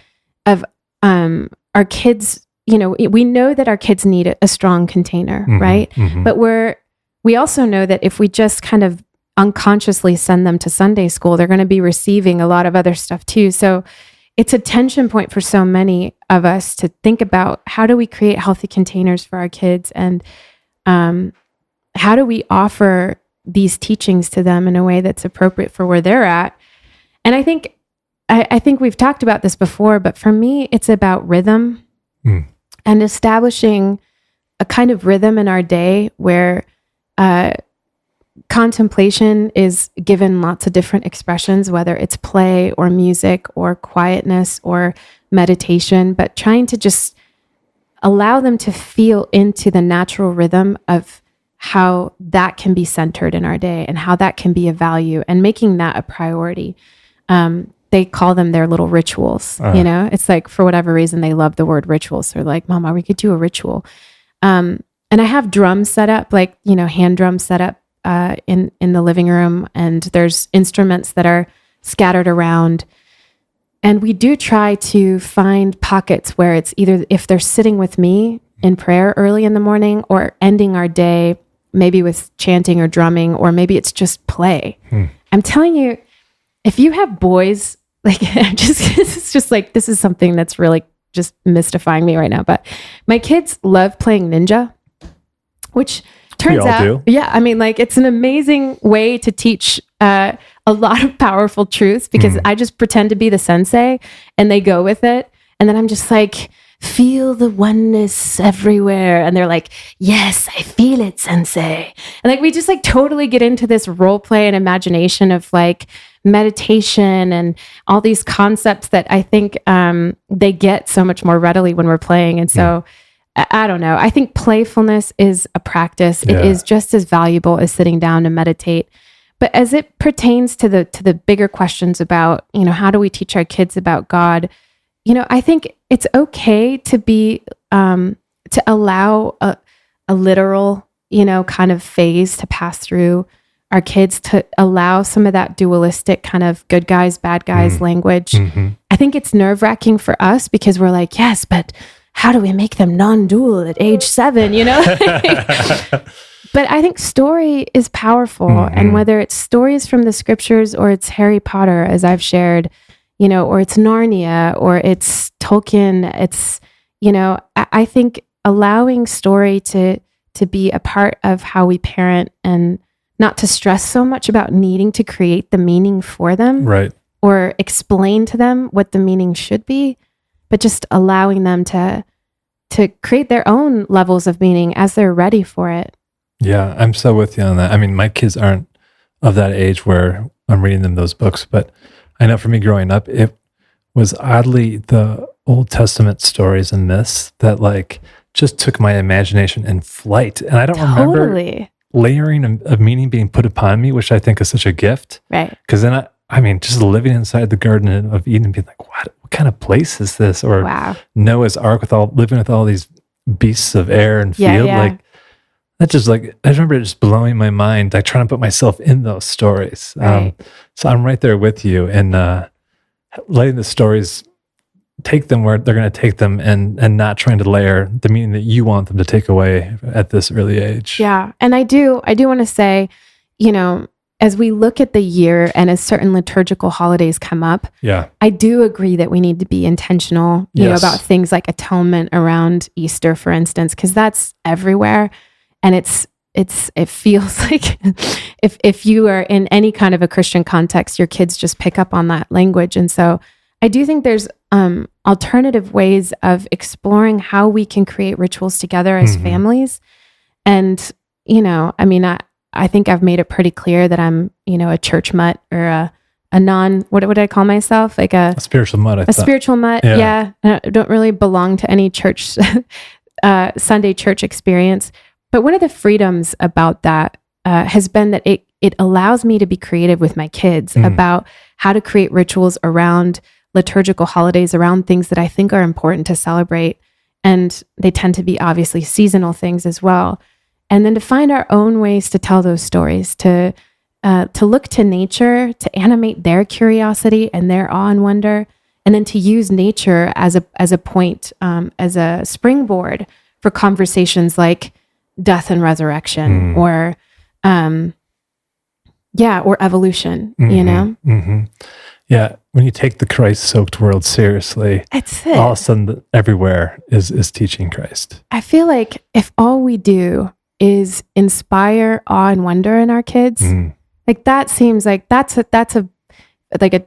[SPEAKER 2] our kids. We know that our kids need a strong container, right? But we also know that if we just kind of unconsciously send them to Sunday school, they're going to be receiving a lot of other stuff too. So it's a tension point for so many of us to think about, how do we create healthy containers for our kids, and how do we offer these teachings to them in a way that's appropriate for where they're at. And I think we've talked about this before, but for me, it's about rhythm. And establishing a kind of rhythm in our day where contemplation is given lots of different expressions, whether it's play or music or quietness or meditation, but trying to just allow them to feel into the natural rhythm of how that can be centered in our day and how that can be a value, and making that a priority. They call them their little rituals. It's like, for whatever reason, they love the word ritual. So they're like, Mama, we could do a ritual. And I have drums set up, like, hand drums set up in the living room. And there's instruments that are scattered around. And we do try to find pockets where it's either, if they're sitting with me in prayer early in the morning, or ending our day maybe with chanting or drumming, or maybe it's just play. I'm telling you, if you have boys, like, it's just like, this is something that's really just mystifying me right now. But my kids love playing Ninja. which turns out, yeah, I mean, like it's an amazing way to teach a lot of powerful truths because I just pretend to be the sensei and they go with it. And then I'm just like, feel the oneness everywhere. And they're like, yes, I feel it, sensei. And like, we just like totally get into this role play and imagination of like meditation and all these concepts that I think they get so much more readily when we're playing. And so I don't know. I think playfulness is a practice. It is just as valuable as sitting down to meditate. But as it pertains to the bigger questions about, you know, how do we teach our kids about God? You know, I think it's okay to be, to allow a literal, you know, kind of phase to pass through our kids, to allow some of that dualistic kind of good guys, bad guys language. I think it's nerve-wracking for us because we're like, yes, but how do we make them non-dual at age 7, you know? But I think story is powerful. And whether it's stories from the scriptures or it's Harry Potter, as I've shared, you know, or it's Narnia, or it's Tolkien, it's, you know, I think allowing story to be a part of how we parent and not to stress so much about needing to create the meaning for them, right, or explain to them what the meaning should be, but just allowing them to create their own levels of meaning as they're ready for it.
[SPEAKER 3] Yeah, I'm so with you on that. I mean, my kids aren't of that age where I'm reading them those books, but I know for me growing up, it was oddly the Old Testament stories and myths that like just took my imagination in flight. And I don't remember layering of meaning being put upon me, which I think is such a gift. Right. Because then I mean, just living inside the Garden of Eden and being like, what kind of place is this? Or Noah's Ark living with all these beasts of air and field. Like that just like, I remember it just blowing my mind, like trying to put myself in those stories. Right. So I'm right there with you and letting the stories take them where they're going to take them and not trying to layer the meaning that you want them to take away at this early age. Yeah.
[SPEAKER 2] And I do want to say, you know, as we look at the year and as certain liturgical holidays come up, I do agree that we need to be intentional, you know, about things like atonement around Easter, for instance, because that's everywhere. And it feels like if you are in any kind of a Christian context, your kids just pick up on that language. And so I do think there's alternative ways of exploring how we can create rituals together as families. And, you know, I mean, I think I've made it pretty clear that I'm, you know, a church mutt or a non, what would I call myself? Like a spiritual mutt. Spiritual mutt. Yeah. I don't really belong to any church, Sunday church experience. But one of the freedoms about that has been that it allows me to be creative with my kids about how to create rituals around liturgical holidays, around things that I think are important to celebrate. And they tend to be obviously seasonal things as well. And then to find our own ways to tell those stories, to look to nature, to animate their curiosity and their awe and wonder, and then to use nature as a point, as a springboard for conversations like death and resurrection or evolution, you know?
[SPEAKER 3] Yeah. When you take the Christ-soaked world seriously, that's it. All of a sudden everywhere is teaching Christ.
[SPEAKER 2] I feel like if all we do is inspire awe and wonder in our kids, like that seems like that's a like a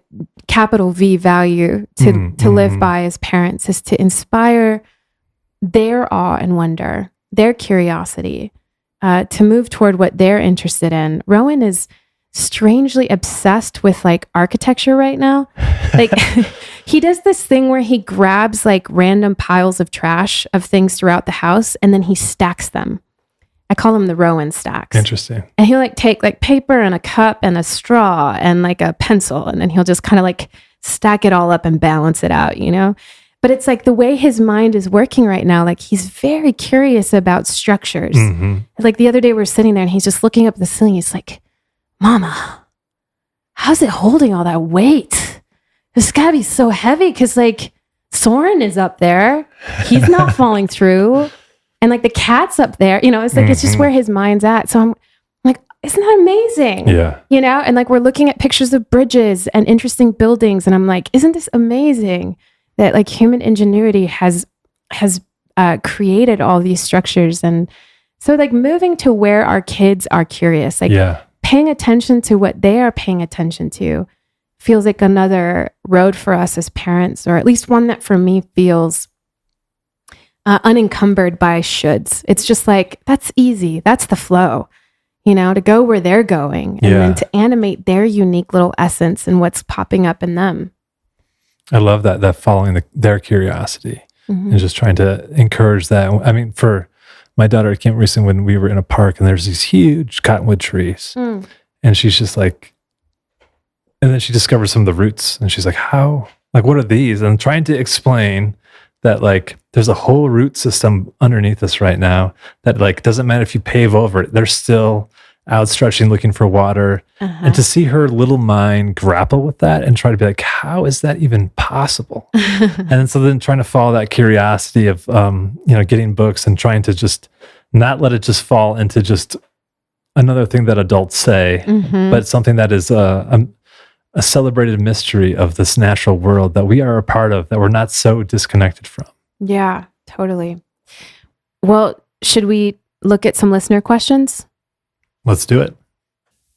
[SPEAKER 2] capital V value to live by as parents, is to inspire their awe and wonder, their curiosity, to move toward what they're interested in. Rowan is strangely obsessed with like architecture right now. Like he does this thing where he grabs like random piles of trash of things throughout the house and then he stacks them. I call them the Rowan stacks.
[SPEAKER 3] Interesting.
[SPEAKER 2] And he'll like take like paper and a cup and a straw and like a pencil, and then he'll just kind of like stack it all up and balance it out, you know? But it's like the way his mind is working right now, like he's very curious about structures. Like the other day we're sitting there and he's just looking up at the ceiling. He's like, Mama, how's it holding all that weight? It's gotta be so heavy because like Soren is up there. He's not falling through. And like the cat's up there, you know, it's like, it's just where his mind's at. So I'm like, isn't that amazing? Yeah. You know, and like we're looking at pictures of bridges and interesting buildings. And I'm like, isn't this amazing that like human ingenuity has created all these structures? And So like moving to where our kids are curious, like paying attention to what they are paying attention to feels like another road for us as parents, or at least one that for me feels unencumbered by shoulds. It's just like, that's easy. That's the flow, to go where they're going and then to animate their unique little essence and what's popping up in them.
[SPEAKER 3] I love that following their curiosity and just trying to encourage that. I mean, for my daughter came recently when we were in a park and there's these huge cottonwood trees and she's just like, and then she discovers some of the roots and she's like, what are these? And I'm trying to explain that like, there's a whole root system underneath us right now that like, doesn't matter if you pave over it, they're still outstretching, looking for water. And to see her little mind grapple with that and try to be like, how is that even possible? And so then trying to follow that curiosity of, getting books and trying to just not let it just fall into just another thing that adults say, but something that is a celebrated mystery of this natural world that we are a part of, that we're not so disconnected from.
[SPEAKER 2] Yeah, totally. Well, should we look at some listener questions?
[SPEAKER 3] Let's do it.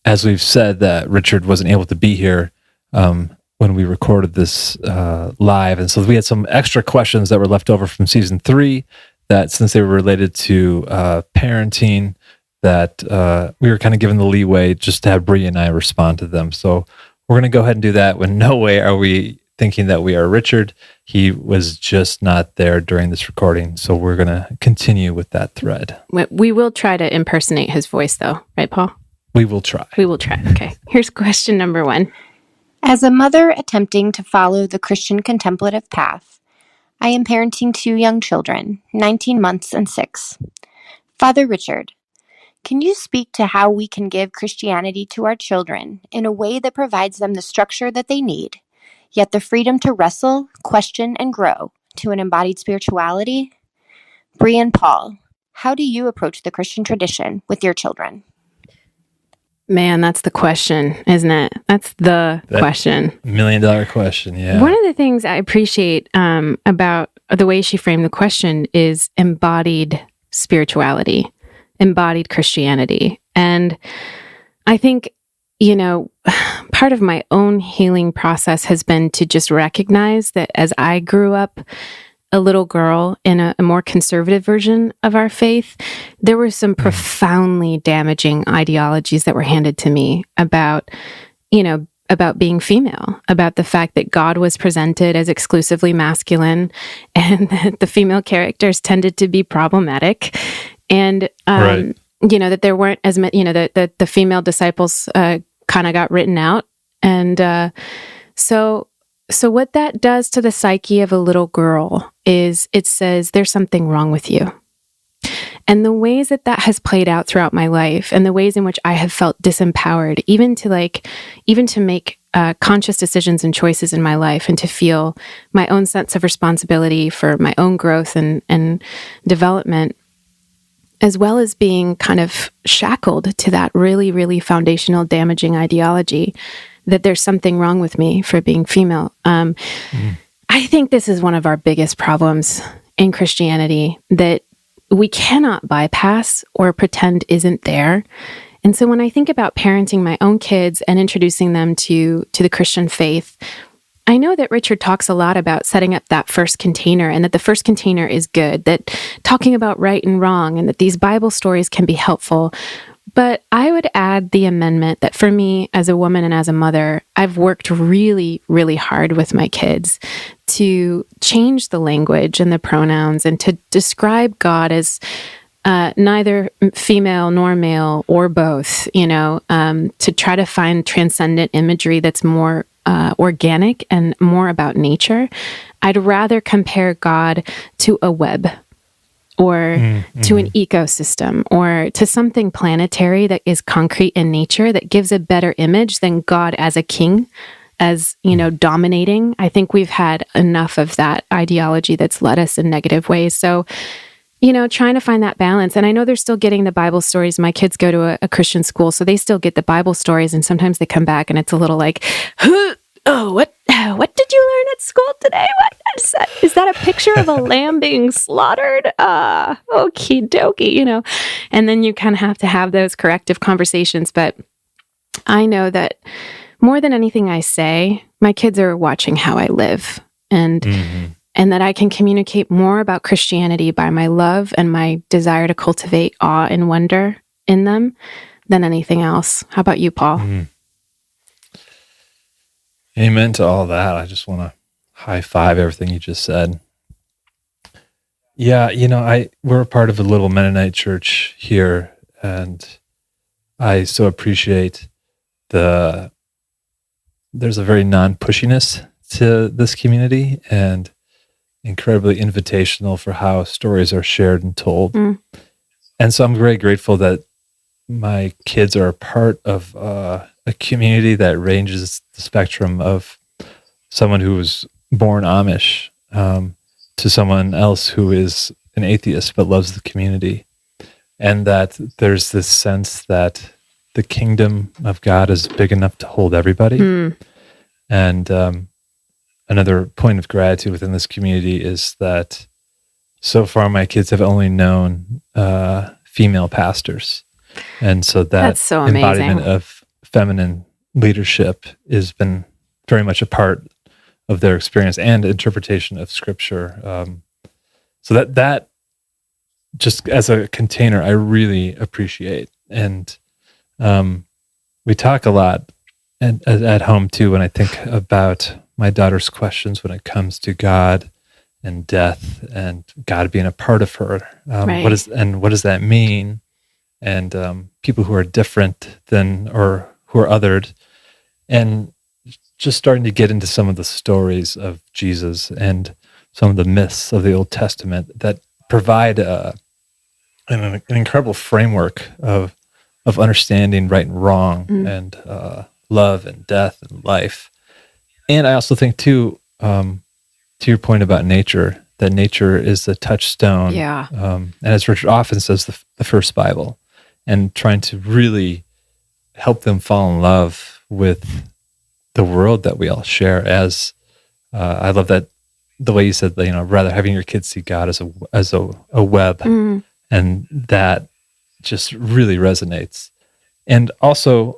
[SPEAKER 3] As we've said that Richard wasn't able to be here when we recorded this live. And so we had some extra questions that were left over from season 3 that, since they were related to parenting, that we were kind of given the leeway just to have Brie and I respond to them. So we're going to go ahead and do that. When no way are we thinking that we are Richard. He was just not there during this recording. So we're going to continue with that thread.
[SPEAKER 2] We will try to impersonate his voice though, right, Paul?
[SPEAKER 3] We will try.
[SPEAKER 2] We will try. Okay. Here's question number 1.
[SPEAKER 5] As a mother attempting to follow the Christian contemplative path, I am parenting 2 young children, 19 months and 6. Father Richard, can you speak to how we can give Christianity to our children in a way that provides them the structure that they need, yet the freedom to wrestle, question, and grow to an embodied spirituality? Brie and Paul, how do you approach the Christian tradition with your children?
[SPEAKER 2] Man, that's the question, isn't it? That's the question.
[SPEAKER 3] $1 million question, yeah.
[SPEAKER 2] One of the things I appreciate about the way she framed the question is embodied spirituality, embodied Christianity. And I think, part of my own healing process has been to just recognize that as I grew up a little girl in a more conservative version of our faith, there were some profoundly damaging ideologies that were handed to me about being female, about the fact that God was presented as exclusively masculine and that the female characters tended to be problematic. And, that there weren't as many, that the female disciples kind of got written out. And so what that does to the psyche of a little girl is it says there's something wrong with you. And the ways that has played out throughout my life and the ways in which I have felt disempowered, even to make conscious decisions and choices in my life and to feel my own sense of responsibility for my own growth and development, as well as being kind of shackled to that really, really foundational damaging ideology that there's something wrong with me for being female. I think this is one of our biggest problems in Christianity that we cannot bypass or pretend isn't there. And so when I think about parenting my own kids and introducing them to the Christian faith, I know that Richard talks a lot about setting up that first container and that the first container is good, that talking about right and wrong and that these Bible stories can be helpful. But I would add the amendment that for me as a woman and as a mother, I've worked really, really hard with my kids to change the language and the pronouns and to describe God as neither female nor male or both, to try to find transcendent imagery that's more organic and more about nature. I'd rather compare God to a web or to an ecosystem or to something planetary that is concrete in nature that gives a better image than God as a king, as, dominating. I think we've had enough of that ideology that's led us in negative ways. So, trying to find that balance. And I know they're still getting the Bible stories. My kids go to a Christian school, so they still get the Bible stories. And sometimes they come back and it's a little like, oh, what? what did you learn at school today? Is that a picture of a lamb being slaughtered? Okie dokie, And then you kind of have to have those corrective conversations. But I know that more than anything I say, my kids are watching how I live, and that I can communicate more about Christianity by my love and my desire to cultivate awe and wonder in them than anything else. How about you, Paul?
[SPEAKER 3] Amen to all that. I just want to high five everything you just said. Yeah, we're a part of a little Mennonite church here, and I so appreciate there's a very non-pushiness to this community, and incredibly invitational for how stories are shared and told. And so I'm very grateful that my kids are a part of a community that ranges the spectrum of someone who was born Amish to someone else who is an atheist but loves the community. And that there's this sense that the kingdom of God is big enough to hold everybody. And another point of gratitude within this community is that so far my kids have only known female pastors. And so that's so embodiment of feminine leadership has been very much a part of their experience and interpretation of Scripture. So that just as a container, I really appreciate. And we talk a lot at home too when I think about my daughter's questions when it comes to God and death and God being a part of her.
[SPEAKER 2] Right.
[SPEAKER 3] What does that mean? And people who are different than or who are othered, and just starting to get into some of the stories of Jesus and some of the myths of the Old Testament that provide an incredible framework of understanding right and wrong and love and death and life. And I also think too, to your point about nature, that nature is the touchstone.
[SPEAKER 2] Yeah.
[SPEAKER 3] And as Richard often says, the first Bible, and trying to really help them fall in love with the world that we all share. As I love that the way you said, rather having your kids see God as a web, and that just really resonates. And also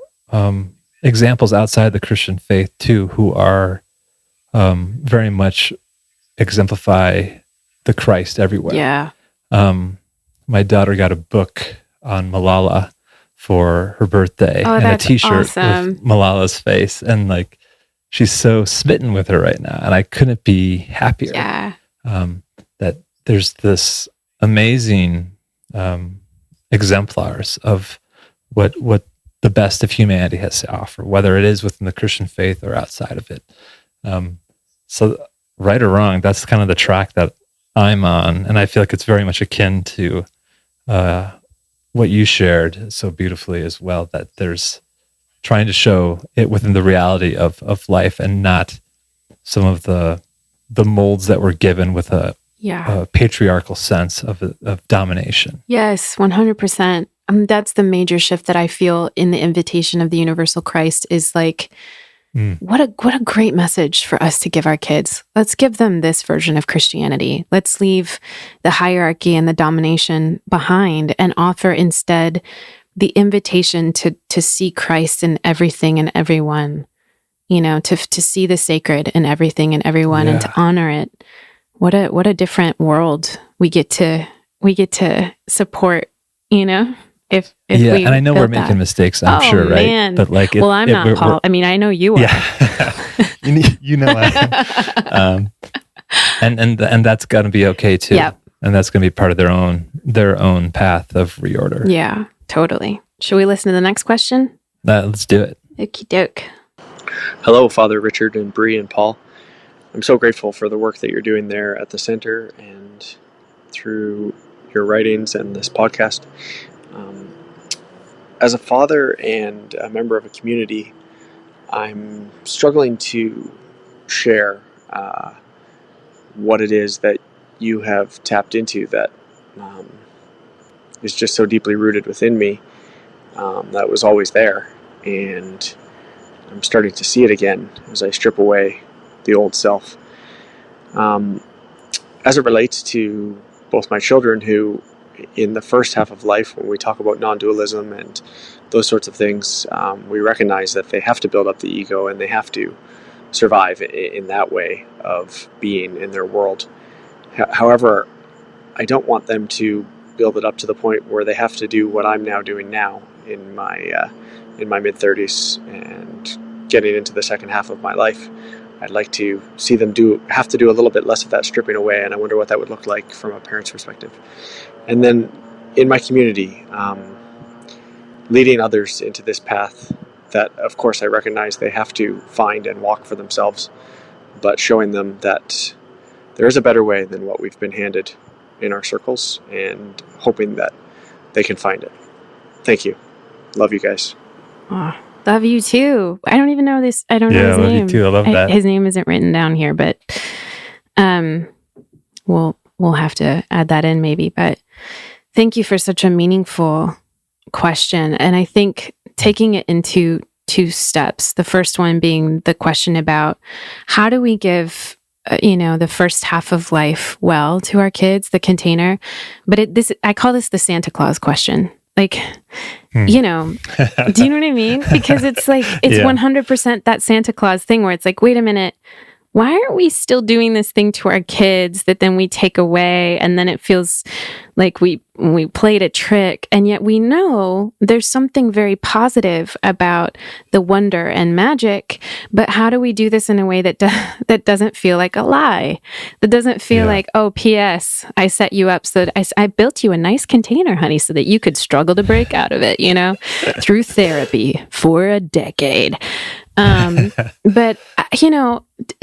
[SPEAKER 3] examples outside the Christian faith too, who are very much exemplify the Christ everywhere.
[SPEAKER 2] Yeah.
[SPEAKER 3] My daughter got a book on Malala for her birthday, and a T-shirt with Malala's face, and she's so smitten with her right now, and I couldn't be happier.
[SPEAKER 2] Yeah.
[SPEAKER 3] That there's this amazing exemplars of what the best of humanity has to offer, whether it is within the Christian faith or outside of it. So right or wrong, that's kind of the track that I'm on, and I feel like it's very much akin to what you shared so beautifully as well, that there's trying to show it within the reality of life and not some of the molds that we're given with a patriarchal sense of domination.
[SPEAKER 2] Yes, 100%. That's the major shift that I feel in the invitation of the universal Christ is what a great message for us to give our kids. Let's give them this version of Christianity. Let's leave the hierarchy and the domination behind and offer instead the invitation to see Christ in everything and everyone, to see the sacred in everything and everyone and to honor it. What a different world we get to support, If we
[SPEAKER 3] and I know we're making mistakes, I'm sure, right?
[SPEAKER 2] Man.
[SPEAKER 3] But
[SPEAKER 2] I'm not, Paul. I mean, I know you are.
[SPEAKER 3] Yeah, I am. And that's going to be okay too.
[SPEAKER 2] Yep.
[SPEAKER 3] And that's going to be part of their own path of reorder.
[SPEAKER 2] Yeah, totally. Should we listen to the next question?
[SPEAKER 3] Let's do it.
[SPEAKER 2] Okie doke.
[SPEAKER 6] Hello, Father Richard and Brie and Paul. I'm so grateful for the work that you're doing there at the center and through your writings and this podcast. As a father and a member of a community, I'm struggling to share what it is that you have tapped into that is just so deeply rooted within me, that was always there. And I'm starting to see it again as I strip away the old self. As it relates to both my children, who in the first half of life, when we talk about non-dualism and those sorts of things, we recognize that they have to build up the ego and they have to survive in that way of being in their world. However, I don't want them to build it up to the point where they have to do what I'm now doing now in my mid-30s and getting into the second half of my life. I'd like to see them have to do a little bit less of that stripping away, and I wonder what that would look like from a parent's perspective. And then in my community, leading others into this path that, of course, I recognize they have to find and walk for themselves, but showing them that there is a better way than what we've been handed in our circles, and hoping that they can find it. Thank you. Love you guys.
[SPEAKER 2] Oh, love you too. I don't even know this. I don't know his name.
[SPEAKER 3] Yeah, love you too. I love that.
[SPEAKER 2] His name isn't written down here, but we'll have to add that in maybe. But thank you for such a meaningful question. And I think taking it into two steps. The first one being the question about how do we give the first half of life well to our kids, the container. But I call this the Santa Claus question. Like, do you know what I mean? Because it's like, it's 100% that Santa Claus thing where it's like, wait a minute, why aren't we still doing this thing to our kids that then we take away, and then it feels like we played a trick, and yet we know there's something very positive about the wonder and magic, but how do we do this in a way that that doesn't feel like a lie, that doesn't feel like, oh, P.S., I set you up so that I built you a nice container, honey, so that you could struggle to break out of it, through therapy for a decade. But,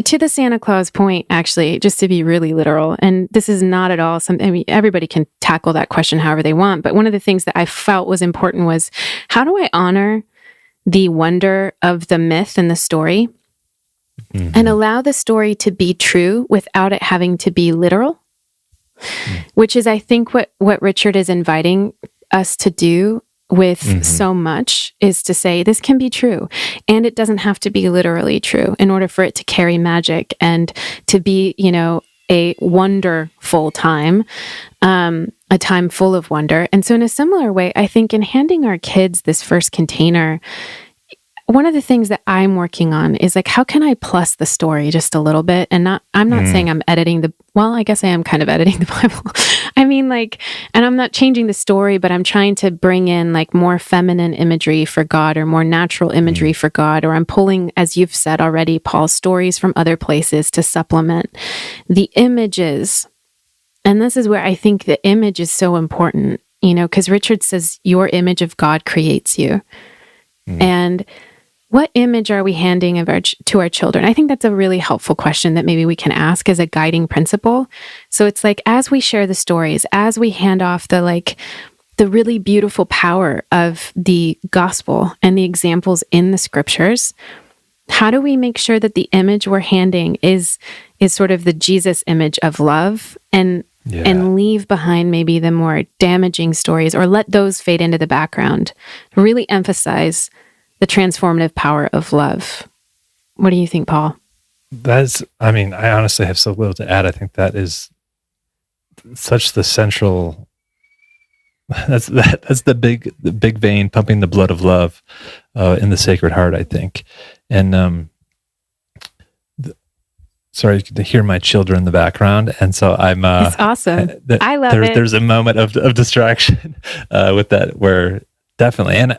[SPEAKER 2] to the Santa Claus point, actually, just to be really literal, and this is not at all everybody can tackle that question however they want. But one of the things that I felt was important was, how do I honor the wonder of the myth and the story and allow the story to be true without it having to be literal? Which is, I think, what Richard is inviting us to do with so much, is to say this can be true, and it doesn't have to be literally true in order for it to carry magic and to be, a wonderful time, a time full of wonder. And so in a similar way, I think in handing our kids this first container, one of the things that I'm working on is like, how can I plus the story just a little bit? And I'm not saying I'm editing I guess I am kind of editing the Bible. I mean, and I'm not changing the story, but I'm trying to bring in like more feminine imagery for God, or more natural imagery for God, or I'm pulling, as you've said already, Paul, stories from other places to supplement the images. And this is where I think the image is so important, because Richard says your image of God creates you. And what image are we handing to our children? I think that's a really helpful question that maybe we can ask as a guiding principle. So it's like, as we share the stories, as we hand off the really beautiful power of the gospel and the examples in the scriptures, how do we make sure that the image we're handing is sort of the Jesus image of love, and leave behind maybe the more damaging stories, or let those fade into the background, really emphasize the transformative power of love? What do you think, Paul?
[SPEAKER 3] I honestly have so little to add. I think that is such the central. That's the big vein pumping the blood of love in the Sacred Heart, I think. And sorry to hear my children in the background, and so I'm.
[SPEAKER 2] It's awesome. I love it.
[SPEAKER 3] There's a moment of distraction with that, where definitely, and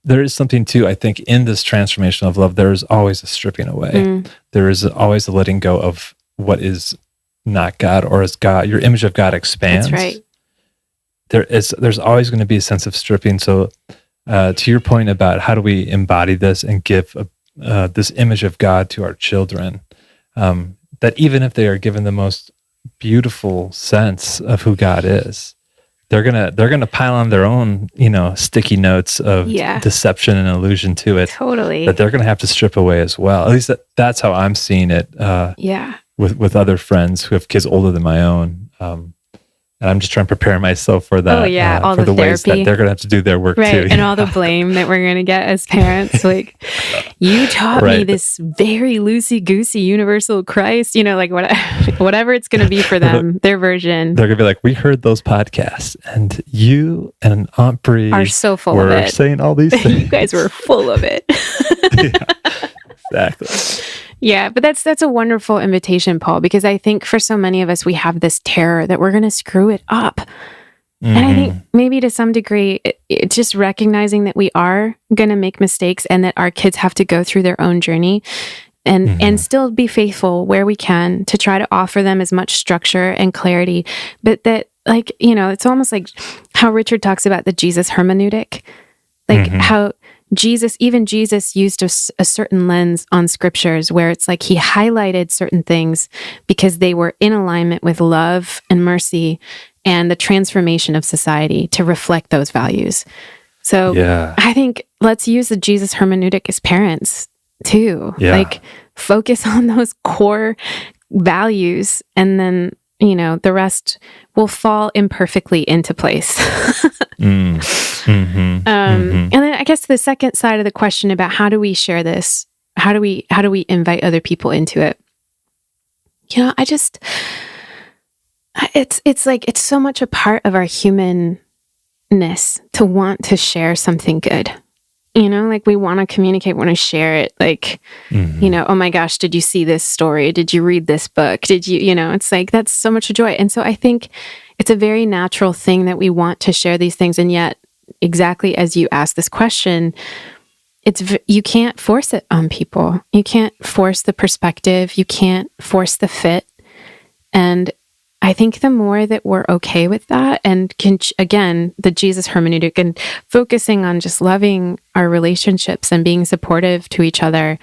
[SPEAKER 3] there is something too, I think, in this transformation of love. There is always a stripping away. There is always a letting go of what is not God, or as God, your image of God expands.
[SPEAKER 2] That's right.
[SPEAKER 3] There's always going to be a sense of stripping. So, to your point about how do we embody this and give this image of God to our children, that even if they are given the most beautiful sense of who God is, they're gonna pile on their own, sticky notes of deception and illusion to it.
[SPEAKER 2] Totally.
[SPEAKER 3] That they're gonna have to strip away as well. At least that's how I'm seeing it. With other friends who have kids older than my own, And I'm just trying to prepare myself for that.
[SPEAKER 2] Oh, yeah, all
[SPEAKER 3] for
[SPEAKER 2] the
[SPEAKER 3] ways that
[SPEAKER 2] therapy.
[SPEAKER 3] they're going to have to do their work
[SPEAKER 2] Right.
[SPEAKER 3] too.
[SPEAKER 2] And all the blame that we're going to get as parents. Like, you taught me this very loosey-goosey universal Christ, like whatever it's going to be for them, their version.
[SPEAKER 3] They're going to be like, we heard those podcasts and you and Aunt Brie
[SPEAKER 2] are so full of it.
[SPEAKER 3] saying all these things.
[SPEAKER 2] You guys were full of it.
[SPEAKER 3] Yeah, exactly.
[SPEAKER 2] Yeah, but that's a wonderful invitation, Paul, because I think for so many of us, we have this terror that we're going to screw it up. And I think maybe to some degree, it's just recognizing that we are going to make mistakes and that our kids have to go through their own journey and still be faithful where we can to try to offer them as much structure and clarity. But that, it's almost like how Richard talks about the Jesus hermeneutic, like how Jesus used a certain lens on scriptures where it's like he highlighted certain things because they were in alignment with love and mercy and the transformation of society to reflect those values. So I think let's use the Jesus hermeneutic as parents too. Yeah. Like focus on those core values and then, the rest will fall imperfectly into place. And then I guess the second side of the question about how do we share this? How do we invite other people into it? It's like, it's so much a part of our humanness to want to share something good. Like we want to communicate, want to share it. Like, oh my gosh, did you see this story? Did you read this book? Did you, it's like, that's so much joy. And so I think it's a very natural thing that we want to share these things. And yet, exactly as you asked this question, you can't force it on people. You can't force the perspective. You can't force the fit. And I think the more that we're okay with that and again, the Jesus hermeneutic and focusing on just loving our relationships and being supportive to each other,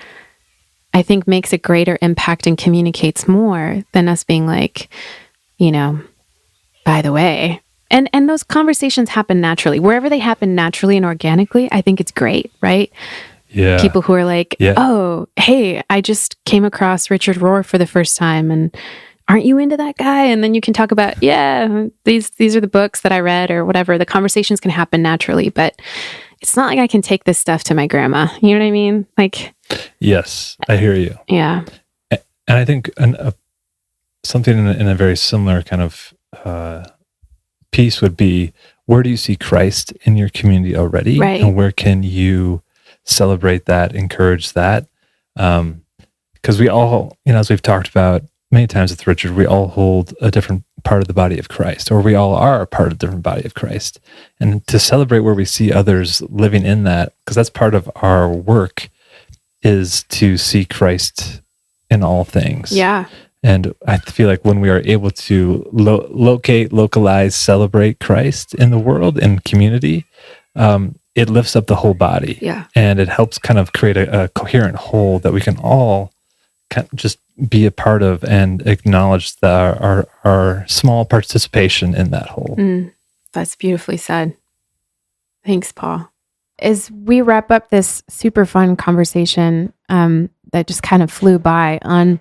[SPEAKER 2] I think makes a greater impact and communicates more than us being like, by the way. And those conversations happen naturally. Wherever they happen naturally and organically, I think it's great, right? Yeah. People who are like, oh, hey, I just came across Richard Rohr for the first time and aren't you into that guy? And then you can talk about, these are the books that I read or whatever. The conversations can happen naturally, but it's not like I can take this stuff to my grandma. You know what I mean? Like,
[SPEAKER 3] yes, I hear you.
[SPEAKER 2] Yeah.
[SPEAKER 3] And I think something in a very similar kind of piece would be, where do you see Christ in your community already?
[SPEAKER 2] Right.
[SPEAKER 3] And where can you celebrate that, encourage that? Because we all, as we've talked about many times with Richard, we all hold a different part of the body of Christ, or we all are a part of a different body of Christ. And to celebrate where we see others living in that, because that's part of our work, is to see Christ in all things.
[SPEAKER 2] Yeah.
[SPEAKER 3] And I feel like when we are able to localize, celebrate Christ in the world, in community, it lifts up the whole body.
[SPEAKER 2] Yeah.
[SPEAKER 3] And it helps kind of create a coherent whole that we can all just be a part of and acknowledge our small participation in that whole.
[SPEAKER 2] That's beautifully said. Thanks, Paul. As we wrap up this super fun conversation that just kind of flew by on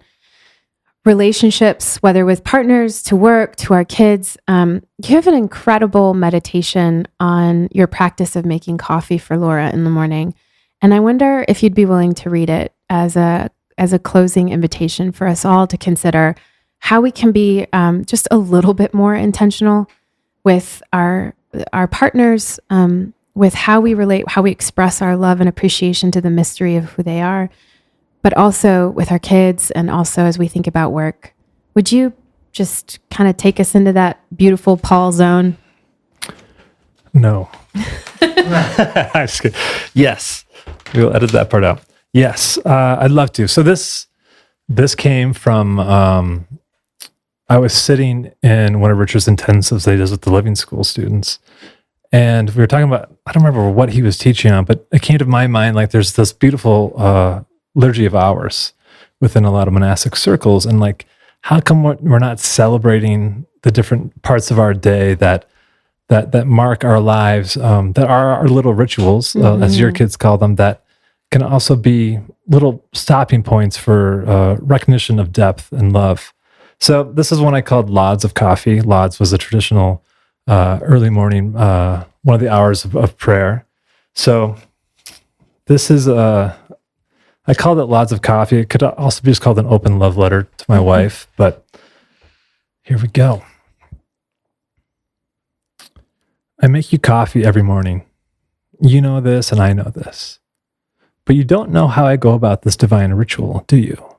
[SPEAKER 2] relationships, whether with partners, to work, to our kids, you have an incredible meditation on your practice of making coffee for Laura in the morning. And I wonder if you'd be willing to read it as a closing invitation for us all to consider how we can be just a little bit more intentional with our partners, with how we relate, how we express our love and appreciation to the mystery of who they are, but also with our kids and also as we think about work. Would you just kind of take us into that beautiful Paul zone?
[SPEAKER 3] No. I'm just kidding. Yes. We'll edit that part out. Yes, I'd love to. So this came from, I was sitting in one of Richard's intensives that he does with the living school students. And we were talking about, I don't remember what he was teaching on, but it came to my mind, like there's this beautiful liturgy of hours within a lot of monastic circles. And like, how come we're not celebrating the different parts of our day that mark our lives, that are our little rituals, as your kids call them, that can also be little stopping points for recognition of depth and love. So this is one I called Lauds of Coffee. Lauds was a traditional early morning, one of the hours of prayer. So this is, I called it Lauds of Coffee. It could also be just called an open love letter to my wife, but here we go. I make you coffee every morning. You know this and I know this. But you don't know how I go about this divine ritual, do you?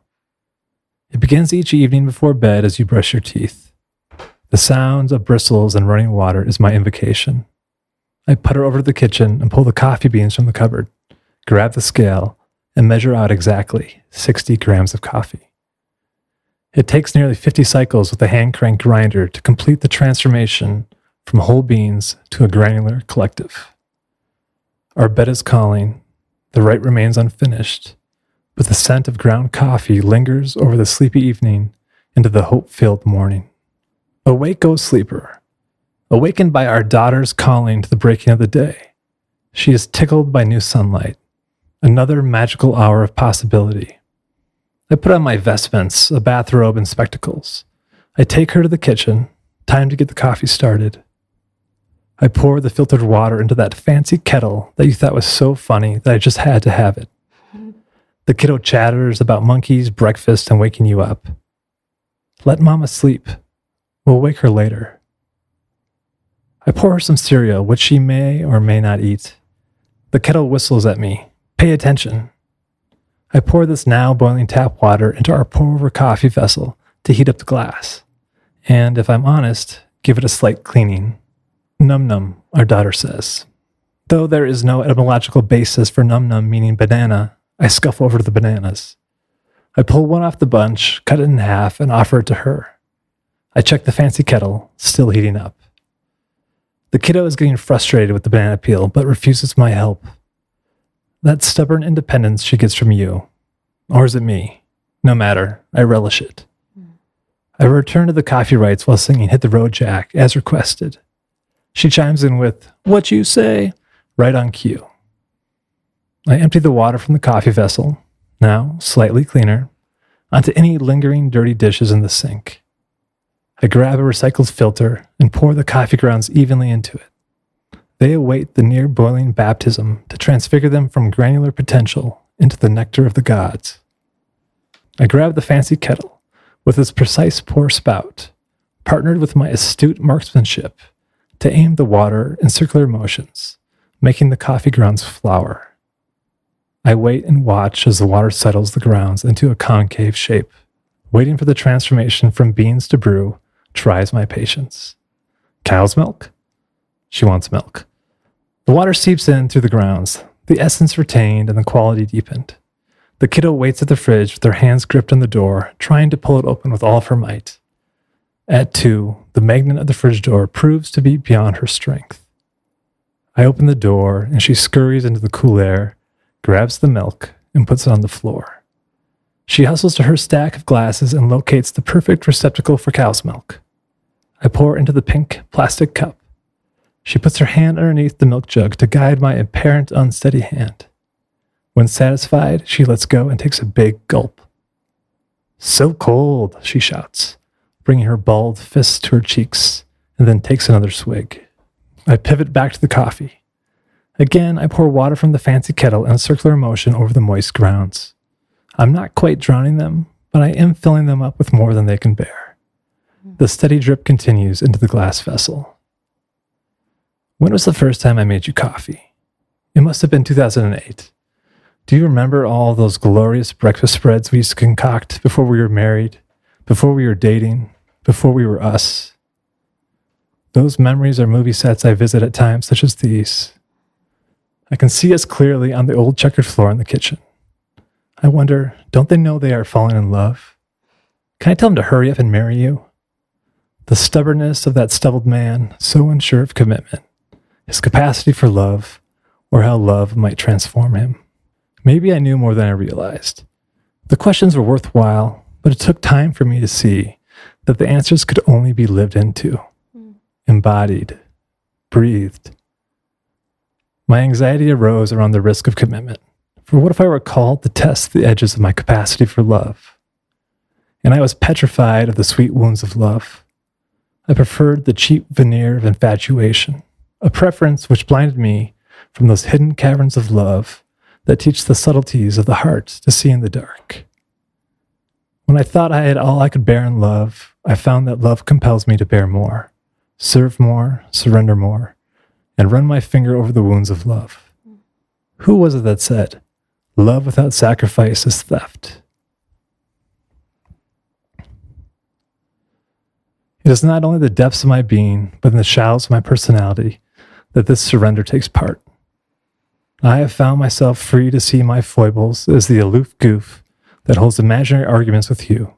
[SPEAKER 3] It begins each evening before bed as you brush your teeth. The sounds of bristles and running water is my invocation. I putter over to the kitchen and pull the coffee beans from the cupboard, grab the scale, and measure out exactly 60 grams of coffee. It takes nearly 50 cycles with a hand-crank grinder to complete the transformation from whole beans to a granular collective. Our bed is calling, the rite remains unfinished, but the scent of ground coffee lingers over the sleepy evening into the hope-filled morning. Awake, O sleeper, awakened by our daughter's calling to the breaking of the day. She is tickled by new sunlight, another magical hour of possibility. I put on my vestments, a bathrobe, and spectacles. I take her to the kitchen, time to get the coffee started. I pour the filtered water into that fancy kettle that you thought was so funny that I just had to have it. The kiddo chatters about monkeys, breakfast, and waking you up. Let mama sleep. We'll wake her later. I pour her some cereal, which she may or may not eat. The kettle whistles at me. Pay attention. I pour this now boiling tap water into our pour-over coffee vessel to heat up the glass. And if I'm honest, give it a slight cleaning. Num-num, our daughter says. Though there is no etymological basis for num-num meaning banana, I scuff over to the bananas. I pull one off the bunch, cut it in half, and offer it to her. I check the fancy kettle, still heating up. The kiddo is getting frustrated with the banana peel, but refuses my help. That stubborn independence she gets from you. Or is it me? No matter, I relish it. I return to the coffee rites while singing Hit the Road Jack, as requested. She chimes in with, "What you say?" right on cue. I empty the water from the coffee vessel, now slightly cleaner, onto any lingering dirty dishes in the sink. I grab a recycled filter and pour the coffee grounds evenly into it. They await the near-boiling baptism to transfigure them from granular potential into the nectar of the gods. I grab the fancy kettle with its precise pour spout, partnered with my astute marksmanship to aim the water in circular motions, making the coffee grounds flour. I wait and watch as the water settles the grounds into a concave shape. Waiting for the transformation from beans to brew tries my patience. Cow's milk? She wants milk. The water seeps in through the grounds, the essence retained and the quality deepened. The kiddo waits at the fridge with her hands gripped on the door, trying to pull it open with all of her might. At 2, the magnet of the fridge door proves to be beyond her strength. I open the door and she scurries into the cool air, grabs the milk, and puts it on the floor. She hustles to her stack of glasses and locates the perfect receptacle for cow's milk. I pour into the pink plastic cup. She puts her hand underneath the milk jug to guide my apparent unsteady hand. When satisfied, she lets go and takes a big gulp. "So cold," she shouts, bringing her balled fists to her cheeks, and then takes another swig. I pivot back to the coffee. Again, I pour water from the fancy kettle in a circular motion over the moist grounds. I'm not quite drowning them, but I am filling them up with more than they can bear. The steady drip continues into the glass vessel. When was the first time I made you coffee? It must have been 2008. Do you remember all those glorious breakfast spreads we used to concoct before we were married, before we were dating, before we were us? Those memories are movie sets I visit at times such as these. I can see us clearly on the old checkered floor in the kitchen. I wonder, don't they know they are falling in love? Can I tell them to hurry up and marry you? The stubbornness of that stubbled man, so unsure of commitment, his capacity for love, or how love might transform him. Maybe I knew more than I realized. The questions were worthwhile, but it took time for me to see that the answers could only be lived into, embodied, breathed. My anxiety arose around the risk of commitment. For what if I were called to test the edges of my capacity for love? and I was petrified of the sweet wounds of love. I preferred the cheap veneer of infatuation, a preference which blinded me from those hidden caverns of love that teach the subtleties of the heart to see in the dark. When I thought I had all I could bear in love, I found that love compels me to bear more, serve more, surrender more, and run my finger over the wounds of love. Who was it that said, "Love without sacrifice is theft"? It is not only the depths of my being, but in the shallows of my personality that this surrender takes part. I have found myself free to see my foibles as the aloof goof that holds imaginary arguments with you,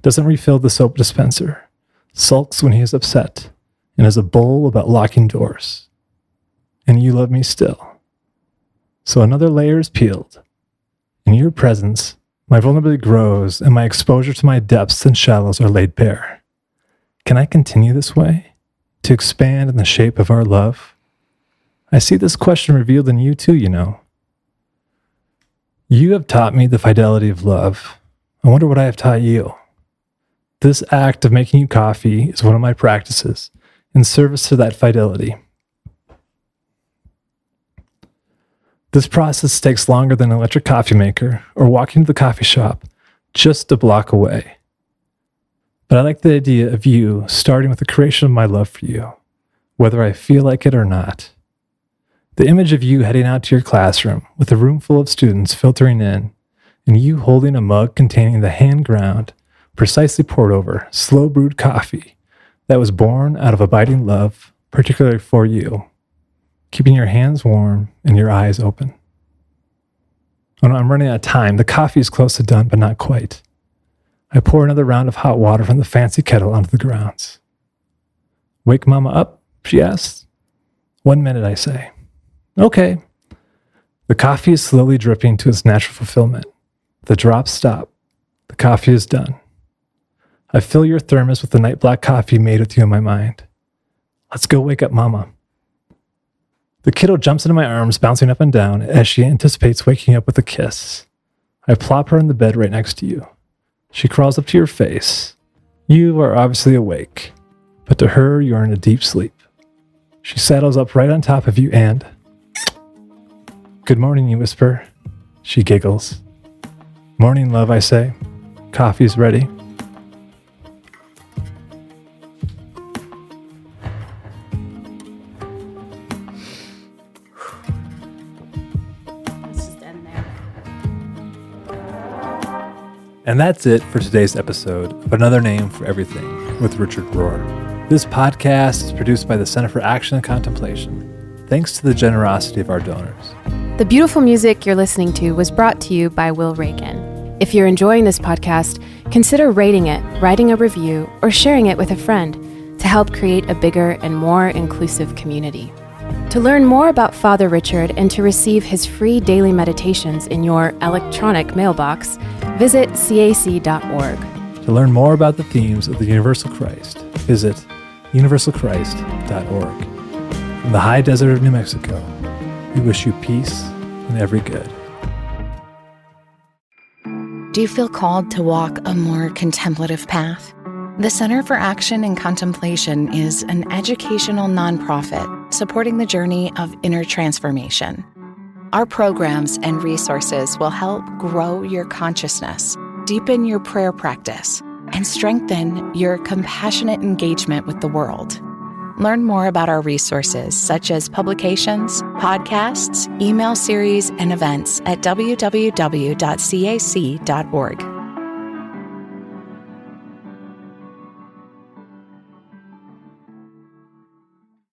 [SPEAKER 3] doesn't refill the soap dispenser, sulks when he is upset, and is a bull about locking doors. And you love me still. So another layer is peeled. In your presence, my vulnerability grows and my exposure to my depths and shallows are laid bare. Can I continue this way, to expand in the shape of our love? I see this question revealed in you too, you know. You have taught me the fidelity of love. I wonder what I have taught you. This act of making you coffee is one of my practices in service to that fidelity. This process takes longer than an electric coffee maker or walking to the coffee shop just a block away. But I like the idea of you starting with the creation of my love for you, whether I feel like it or not. The image of you heading out to your classroom with a room full of students filtering in, and you holding a mug containing the hand-ground, precisely poured over, slow-brewed coffee that was born out of abiding love, particularly for you, keeping your hands warm and your eyes open. Oh no, I'm running out of time. The coffee is close to done, but not quite. I pour another round of hot water from the fancy kettle onto the grounds. "Wake Mama up?" she asks. "1 minute," I say. "Okay." The coffee is slowly dripping to its natural fulfillment. The drops stop. The coffee is done. I fill your thermos with the night black coffee made with you in my mind. "Let's go wake up Mama." The kiddo jumps into my arms, bouncing up and down as she anticipates waking up with a kiss. I plop her in the bed right next to you. She crawls up to your face. You are obviously awake, but to her you are in a deep sleep. She saddles up right on top of you and... "Good morning," you whisper. She giggles. "Morning, love," I say. "Coffee's ready." And that's it for today's episode of Another Name for Everything with Richard Rohr. This podcast is produced by the Center for Action and Contemplation, thanks to the generosity of our donors.
[SPEAKER 2] The beautiful music you're listening to was brought to you by Will Reagan. If you're enjoying this podcast, consider rating it, writing a review, or sharing it with a friend to help create a bigger and more inclusive community. To learn more about Father Richard and to receive his free daily meditations in your electronic mailbox, visit cac.org.
[SPEAKER 3] To learn more about the themes of the Universal Christ, visit universalchrist.org. From the high desert of New Mexico, we wish you peace and every good.
[SPEAKER 1] Do you feel called to walk a more contemplative path? The Center for Action and Contemplation is an educational nonprofit supporting the journey of inner transformation. Our programs and resources will help grow your consciousness, deepen your prayer practice, and strengthen your compassionate engagement with the world. Learn more about our resources, such as publications, podcasts, email series, and events at www.cac.org.